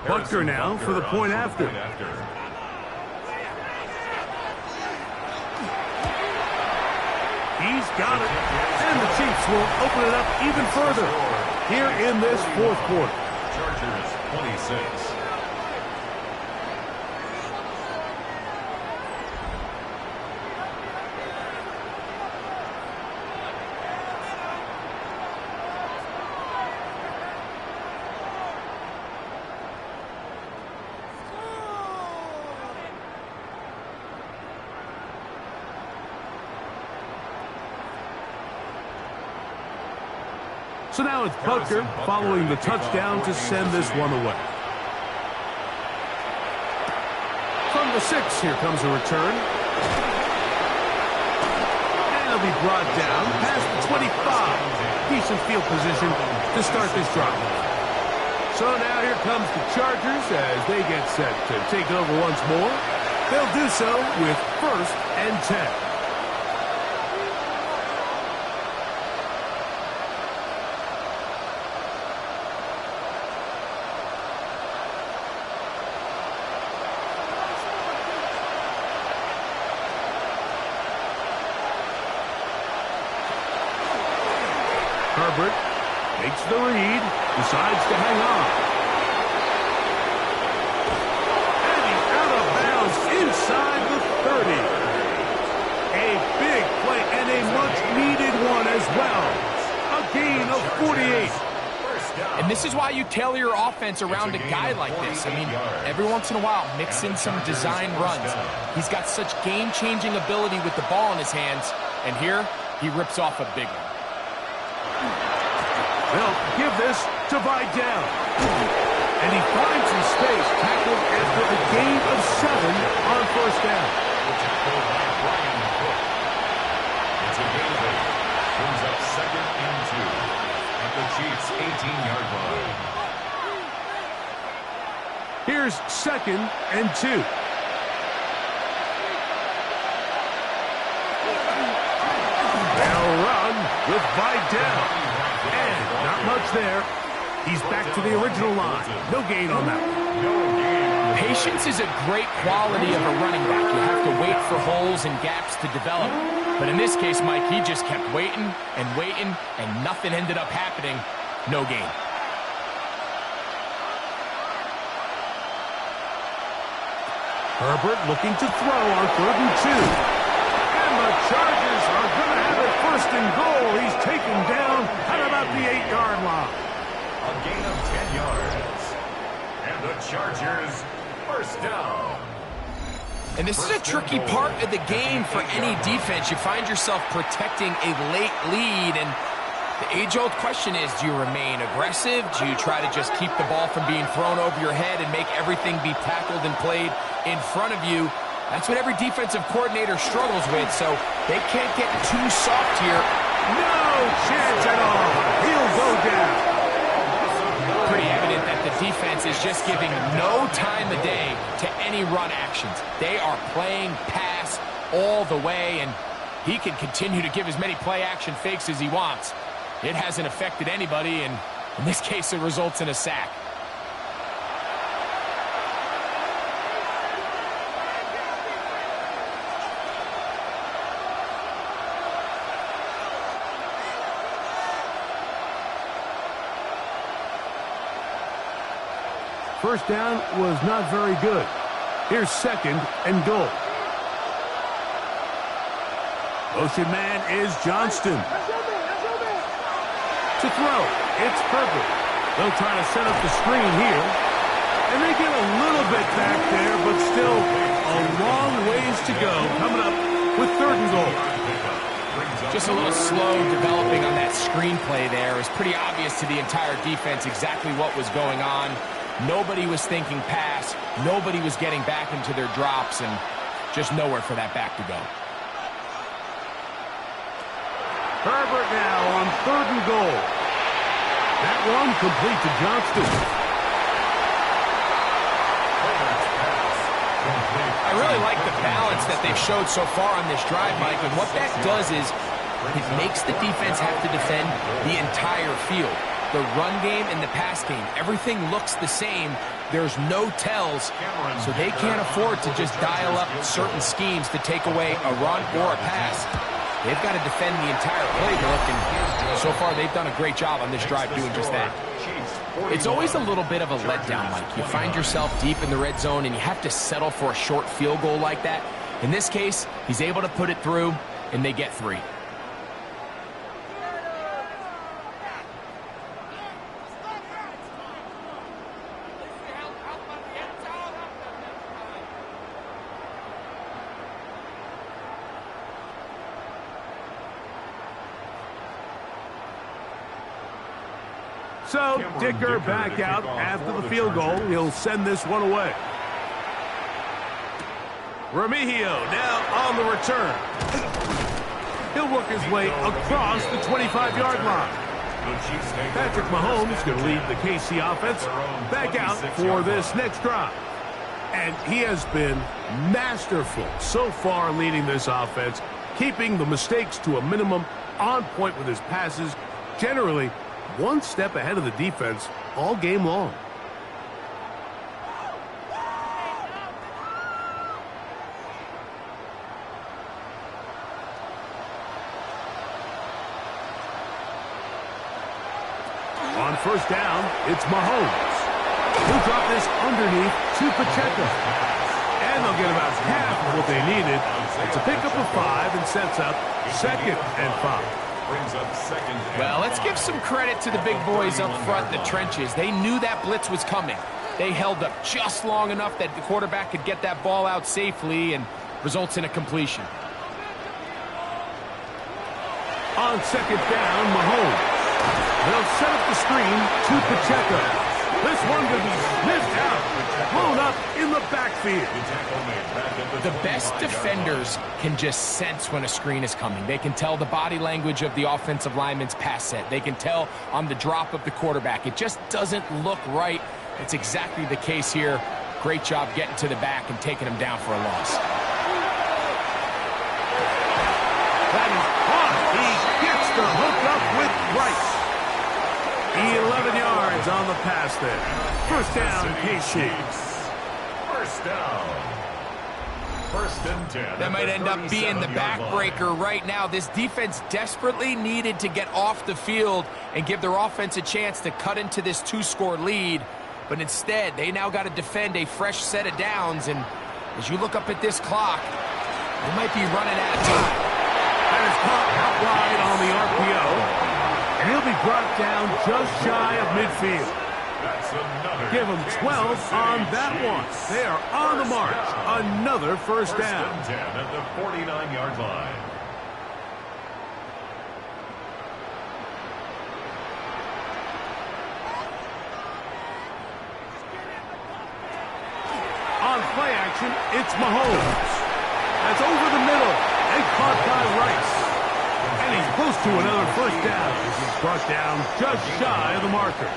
A: Butker now for the point after. He's got it. And the Chiefs will open it up even further here in this fourth quarter.
C: Chargers 26.
A: So now it's Butker following the touchdown to send this one away. From the 6, here comes a return. And it'll be brought down past the 25. Decent field position to start this drive. So now here comes the Chargers as they get set to take it over once more. They'll do so with 1st and 10. Herbert makes the read, decides to hang on. And he's out of bounds inside the 30. A big play and a much-needed one as well. A gain of 48.
B: And this is why you tailor your offense around a guy like this. I mean, every once in a while, mix in some design runs. He's got such game-changing ability with the ball in his hands. And here, he rips off a big one.
A: They'll give this to Vidal. And he finds some space, tackled after a gain of 7 on 1st down.
C: It's a gain of 8. Brings up 2nd and 2 at the Chiefs' 18-yard line.
A: Here's 2nd and 2. They'll run with Vidal. And not much there. He's back to the original line. No gain on that one.
B: Patience is a great quality of a running back. You have to wait for holes and gaps to develop. But in this case, Mike, he just kept waiting, and nothing ended up happening. No gain.
A: Herbert looking to throw on 3rd and 2. And the Chargers are going to have it 1st and goal. He's taken down at about the 8-yard line.
C: A gain of 10 yards. And the Chargers 1st down.
B: And this is a tricky part of the game for any defense. You find yourself protecting a late lead, and the age-old question is, do you remain aggressive? Do you try to just keep the ball from being thrown over your head and make everything be tackled and played in front of you? That's what every defensive coordinator struggles with, so they can't get too soft here.
A: No chance at all. He'll go down.
B: Pretty evident that the defense is just giving no time of day to any run actions. They are playing pass all the way, and he can continue to give as many play-action fakes as he wants. It hasn't affected anybody, and in this case, it results in a sack.
A: First down was not very good. Here's 2nd and goal. Motion man is Johnston. To throw, it's Herbert. They'll try to set up the screen here. And they get a little bit back there, but still a long ways to go. Coming up with 3rd and goal.
B: Just a little slow developing on that screenplay there. It was pretty obvious to the entire defense exactly what was going on. Nobody was thinking pass. Nobody was getting back into their drops, and just nowhere for that back to go.
A: Herbert now on 3rd and goal. That one complete to Johnston.
B: that they've showed so far on this drive, Mike, and what that does is it makes the defense have to defend the entire field. The run game and the pass game, everything looks the same. There's no tells, so they can't afford to just dial up certain schemes to take away a run or a pass. They've got to defend the entire playbook, and so far they've done a great job on this drive doing just that. It's always a little bit of a letdown, Mike. You find yourself deep in the red zone, and you have to settle for a short field goal like that. In this case, he's able to put it through, and they get 3.
A: So, Dicker back out after the field goal. He'll send this one away. Remigio now on the return. He'll work his way across the 25-yard line. Patrick Mahomes going to lead the KC offense back out for this next drive. And he has been masterful so far leading this offense, keeping the mistakes to a minimum, on point with his passes, generally one step ahead of the defense all game long. On first down, it's Mahomes. He'll drop this underneath to Pacheco. And they'll get about half of what they needed. It's a pickup of 5 and sets up 2nd and 5.
B: Well, let's give some credit to the big boys up front in the trenches. They knew that blitz was coming. They held up just long enough that the quarterback could get that ball out safely and results in a completion.
A: On second down, Mahomes. They'll set up the screen to Pacheco. This one could be sniffed out, blown up in the backfield.
B: The best defenders can just sense when a screen is coming. They can tell the body language of the offensive lineman's pass set. They can tell on the drop of the quarterback. It just doesn't look right. It's exactly the case here. Great job getting to the back and taking him down for a loss.
A: That is hot. He gets the hook up with Rice. 11 yards on the pass there. First down, KC.
C: First down. First and 10.
B: That might end up being the backbreaker right now. This defense desperately needed to get off the field and give their offense a chance to cut into this 2-score lead. But instead, they now got to defend a fresh set of downs. And as you look up at this clock, they might be running out of time.
A: That is caught out wide on the RPO. And he'll be brought down just shy of midfield. Give him 12 on that one. They are on the march. Another first down.
C: First and 10 at the 49-yard line.
A: On play action, it's Mahomes. That's over the middle and caught by Rice. And he's close to another first down. He's brought down just shy of the marker.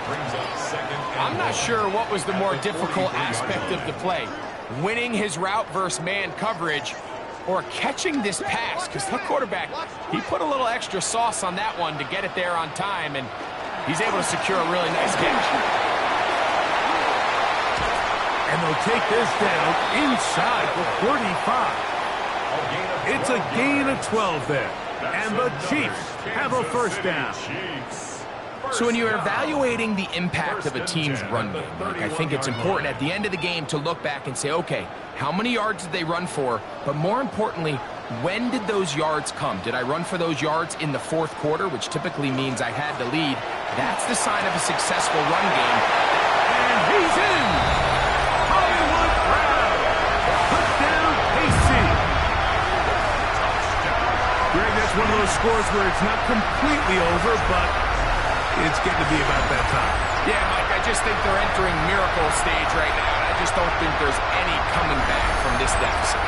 B: I'm not sure what was the more difficult aspect of the play. Winning his route versus man coverage or catching this pass. Because the quarterback, he put a little extra sauce on that one to get it there on time. And he's able to secure a really nice catch.
A: And they'll take this down inside the 45. It's a gain of 12 there. And the Chiefs have a first down.
B: So when you're evaluating the impact of a team's run game, I think it's important at the end of the game to look back and say, okay, how many yards did they run for? But more importantly, when did those yards come? Did I run for those yards in the fourth quarter, which typically means I had the lead? That's the sign of a successful run game.
A: And he's in! Hollywood Brown! Touchdown, KC! Greg, that's one of those scores where it's not completely over, but it's getting to be about that time.
B: Yeah, Mike, I just think they're entering miracle stage right now, and I just don't think there's any coming back from this deficit.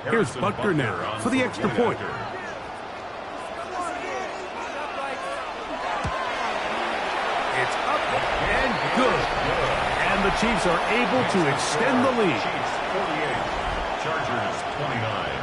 A: Here's Butker now for the extra point. It's up and good. And the Chiefs are able to extend the lead.
C: Chiefs 48, Chargers 29.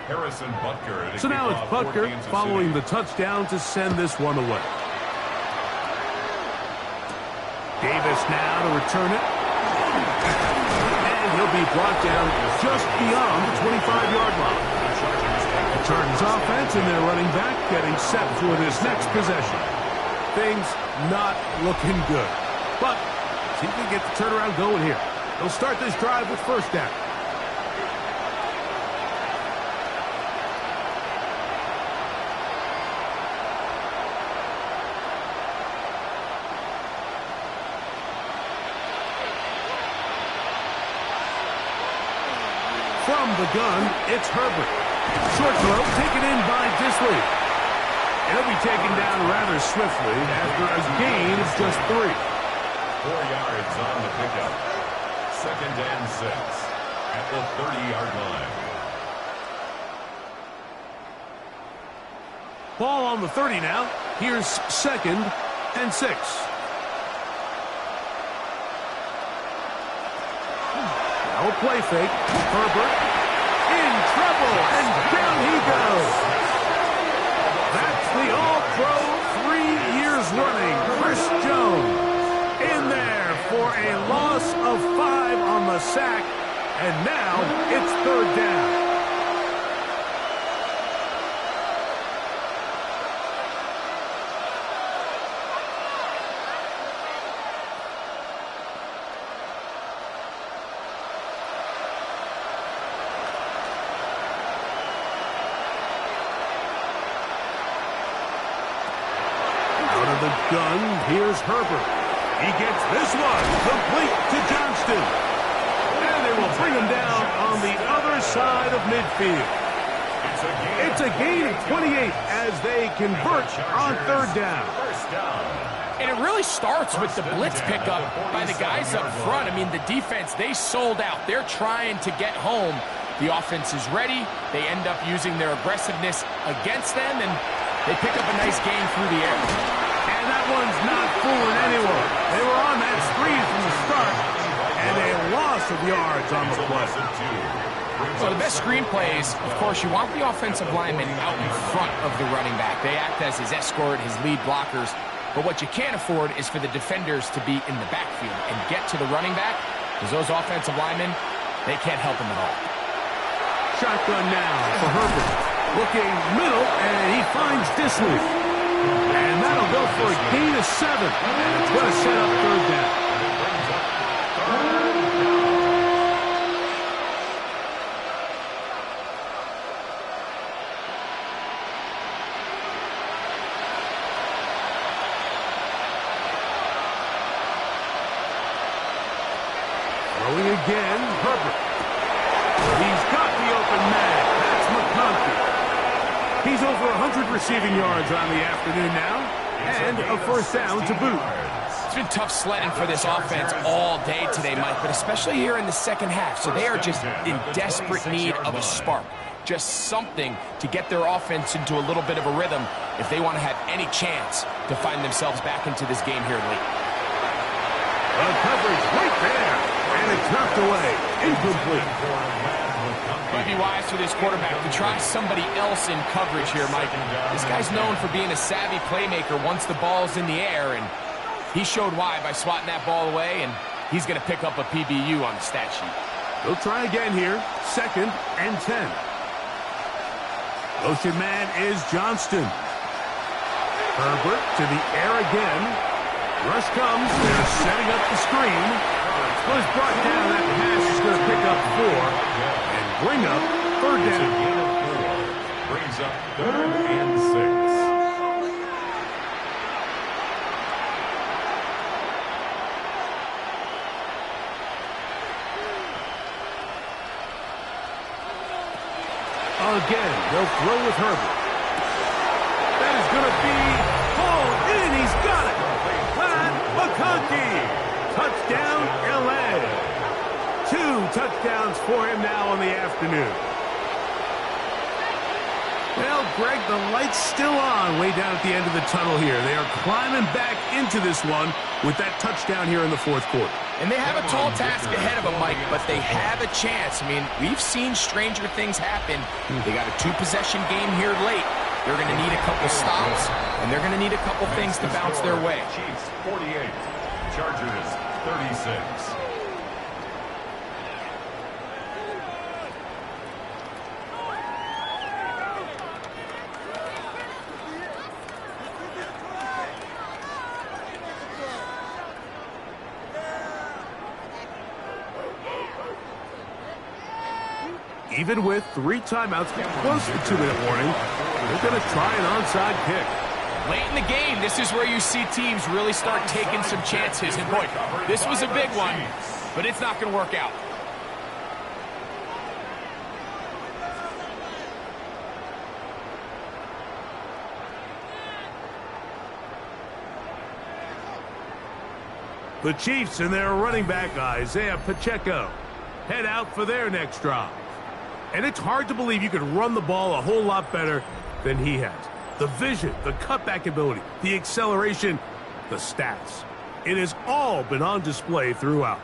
C: Harrison Butker.
A: So now it's Butker following the touchdown to send this one away. Davis now to return it. And he'll be brought down just beyond the 25-yard line. The Chargers offense and their running back getting set for this next possession. Things not looking good. But see if we can get the turnaround going here. They'll start this drive with first down. From the gun, it's Herbert. Short throw taken in by Disley. He'll be taken down rather swiftly after a gain of just 3.
C: 4 yards on the pickup. 2nd and 6 at the 30-yard line.
A: Ball on the 30 now. Here's 2nd and 6. Now a play fake. Herbert in trouble, and down he goes. That's the All-Pro 3 years running. Chris Jones in there for a loss of 5 on the sack, and now it's 3rd down. The gun, here's Herbert. He gets this one complete to Johnston. And they will bring him down on the other side of midfield. It's a gain of 28 as they convert on 3rd down.
B: And it really starts with the blitz pickup by the guys up front. I mean, the defense, they sold out. They're trying to get home. The offense is ready. They end up using their aggressiveness against them, and they pick up a nice gain through the air.
A: And that one's not fooling anyone. They were on that screen from the start, and a loss of yards on the play.
B: So the best screen plays, of course, you want the offensive lineman out in front of the running back. They act as his escort, his lead blockers. But what you can't afford is for the defenders to be in the backfield and get to the running back, because those offensive linemen, they can't help him at all.
A: Shotgun now for Herbert. Looking middle, and he finds Disley. And that'll go for a gain of 7. And it's going to set up 3rd down. Throwing again, Herbert. He's got the open man. That's McConkey. He's over 100 receiving yards on the afternoon now, and a first down to boot.
B: It's been tough sledding for this offense all day today, Mike, but especially here in the second half. So they are just in desperate need of a spark, just something to get their offense into a little bit of a rhythm if they want to have any chance to find themselves back into this game here late.
A: The coverage right there, and it's knocked away, incomplete.
B: Might be wise for this quarterback to try somebody else in coverage here, Mike. This guy's known for being a savvy playmaker once the ball's in the air, and he showed why by swatting that ball away, and he's going to pick up a PBU on the stat sheet.
A: They'll try again here, 2nd and 10. Motion man is Johnston. Herbert to the air again. Rush comes, they're setting up the screen. Was brought down, that pass is going to pick up 4 and bring up 3rd down.
C: Brings up 3rd and 6.
A: again, they'll throw with Herbert. That is going to be hauled in. He's got it. Pat McConkey. Touchdown, L.A. 2 touchdowns for him now on the afternoon. Well, Greg, the light's still on way down at the end of the tunnel here. They are climbing back into this one with that touchdown here in the fourth quarter.
B: And they have a tall task ahead of them, Mike, but they have a chance. I mean, we've seen stranger things happen. They got a 2-possession game here late. They're going to need a couple stops, and they're going to need a couple things to bounce their way.
C: Chiefs 48, Chargers 36.
A: Even with 3 timeouts, close to 2-minute warning, they're going to try an onside kick.
B: Late in the game, this is where you see teams really start taking some chances. And boy, this was a big one, but it's not going to work out.
A: The Chiefs and their running back, Isaiah Pacheco, head out for their next drive. And it's hard to believe you could run the ball a whole lot better than he has. The vision, the cutback ability, the acceleration, the stats. It has all been on display throughout.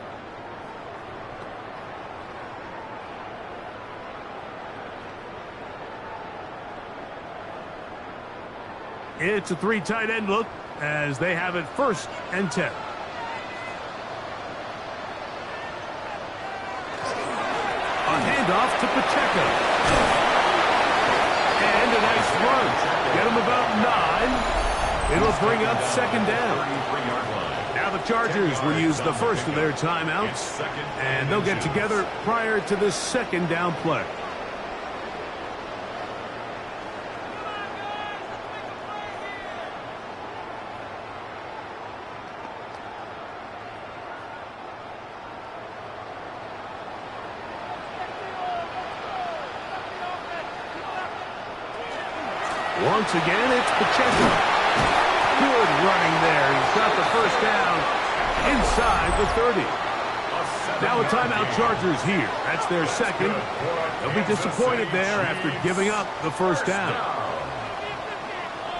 A: It's a 3 tight end look as they have it 1st and 10. A handoff to Pacheco. And a nice run. Get him about 9. It'll bring up 2nd down. Now the Chargers will use the first of their timeouts, and they'll get together prior to the 2nd down play. Once again, it's Pacheco. Good running there. He's got the 1st down inside the 30. Now a timeout Chargers here. That's their 2nd. They'll be disappointed there after giving up the 1st down.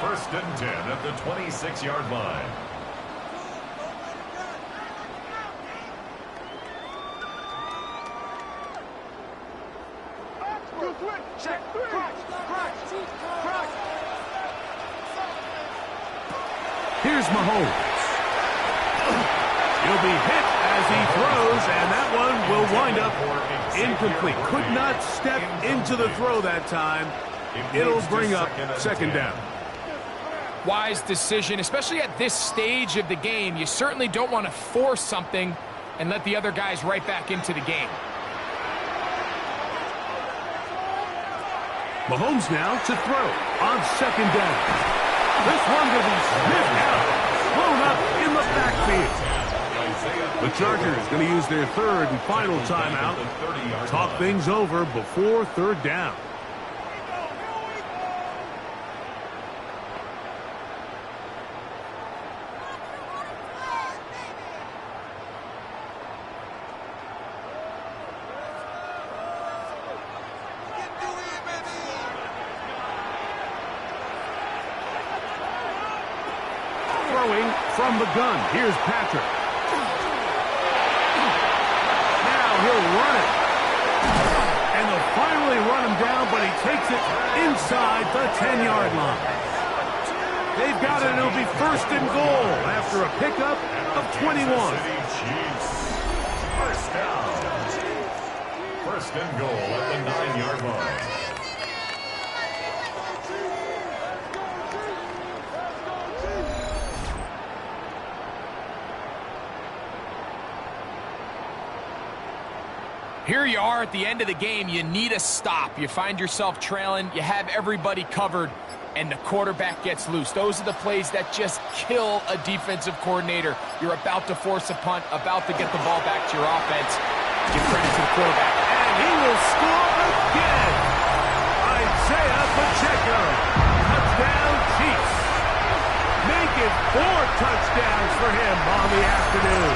C: 1st and 10 at the 26-yard line.
A: Here's Mahomes. He'll be hit as he throws, and that one will wind up incomplete. Could not step into the throw that time. It'll bring up 2nd down.
B: Wise decision, especially at this stage of the game. You certainly don't want to force something and let the other guys right back into the game.
A: Mahomes now to throw on 2nd down. This one will be sniffed out, thrown up in the backfield. The Chargers going to use their 3rd and final timeout. Talk things over before 3rd down. From the gun, here's Patrick. Now he'll run it. And they'll finally run him down, but he takes it inside the 10-yard line. They've got it, and it'll be 1st and goal after a pickup of 21.
C: 1st down. 1st and goal at the 9-yard line.
B: Here you are at the end of the game. You need a stop. You find yourself trailing. You have everybody covered, and the quarterback gets loose. Those are the plays that just kill a defensive coordinator. You're about to force a punt, about to get the ball back to your offense. Give credit to the quarterback.
A: And he will score again. is 4 touchdowns for him on the afternoon.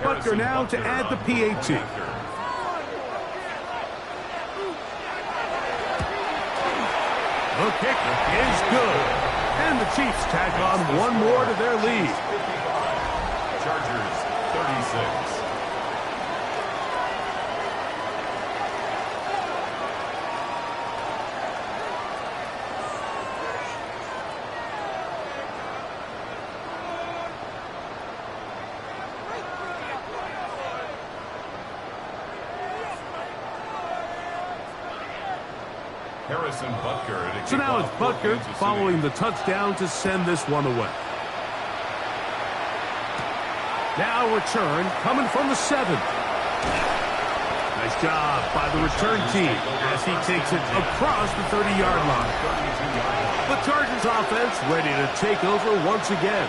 A: Butker now to add the PAT. The kick is good. And the Chiefs tack on one more to their lead.
C: Chargers 36. Harrison Butker.
A: So now it's Butker following the touchdown to send this one away. Now return coming from the 7. Nice job by the return team as he takes it across the 30-yard line. The Chargers offense ready to take over once again.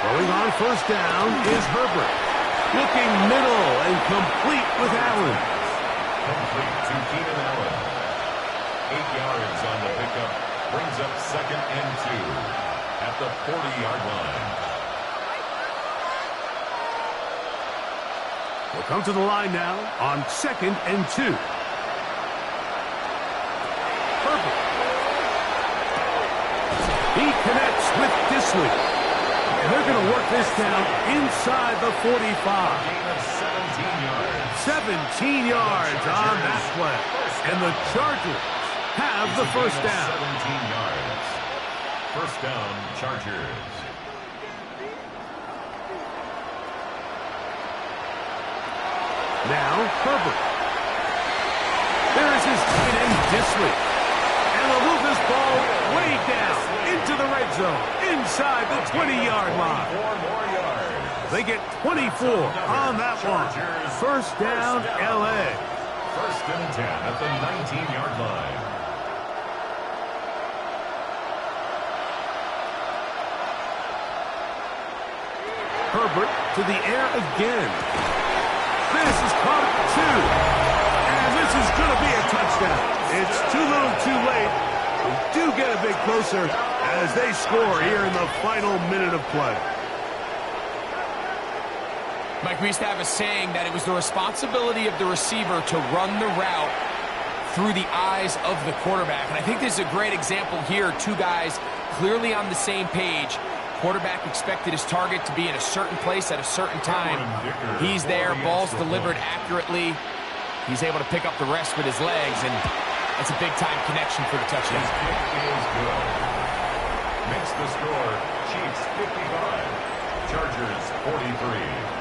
A: Going on first down is Herbert. Looking middle and complete with Allen.
C: Complete to Keenan Allen. 8 yards on the pickup. Brings up 2nd and 2 at the 40-yard line.
A: We'll come to the line now on 2nd and 2. Herbert. He connects with Dissly. They're going to work this down inside the 45.
C: Gain of 17 yards.
A: 17 yards on that play. And the Chargers have the first down.
C: 17 yards. First down, Chargers.
A: Now, Herbert. There is his tight end, Dissly. And they'll move this ball way down into the red zone, inside the 20-yard line.
C: 4 more yards.
A: They get 24 on that one. First down, L.A.
C: First and 10 at the 19-yard line.
A: Herbert to the air again. This is caught at 2. And this is going to be a touchdown. It's too little too late. We do get a bit closer as they score here in the final minute of play.
B: Mike, we used to have a saying that it was the responsibility of the receiver to run the route through the eyes of the quarterback. And I think this is a great example here. 2 guys clearly on the same page. Quarterback expected his target to be in a certain place at a certain time. He's there, ball's delivered accurately. He's able to pick up the rest with his legs, and that's a big-time connection for the touchdown.
C: His kick is good. Makes the score, Chiefs 55, Chargers 43.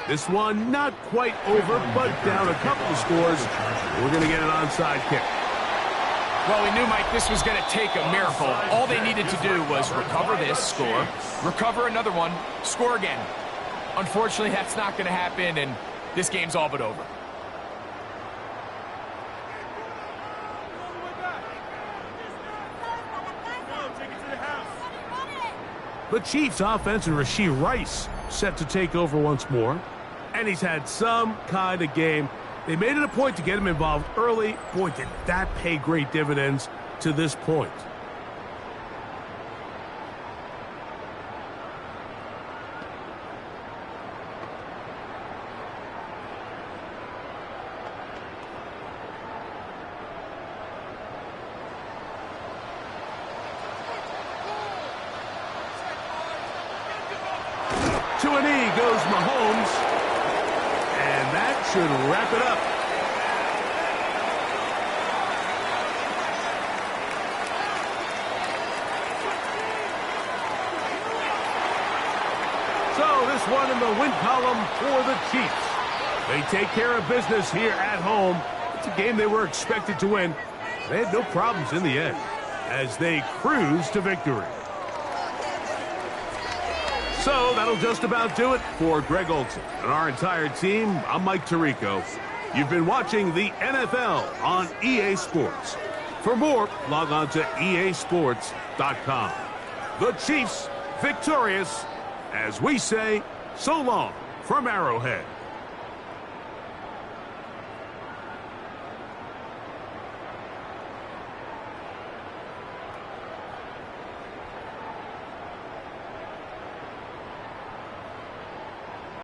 A: This one not quite over, but down a couple of scores. We're going to get an onside kick.
B: Well, we knew, Mike, this was going to take a miracle. All they needed to do was recover this, score, recover another one, score again. Unfortunately, that's not going to happen, and this game's all but over.
A: The Chiefs offense and Rashee Rice set to take over once more. And he's had some kind of game. They made it a point to get him involved early. Boy, did that pay great dividends to this point. To a knee goes Mahomes. And that should wrap it up. So this one in the win column for the Chiefs. They take care of business here at home. It's a game they were expected to win. They had no problems in the end as they cruise to victory. So that'll just about do it for Greg Olsen and our entire team. I'm Mike Tirico. You've been watching the NFL on EA Sports. For more, log on to easports.com. The Chiefs victorious, as we say, so long from Arrowhead.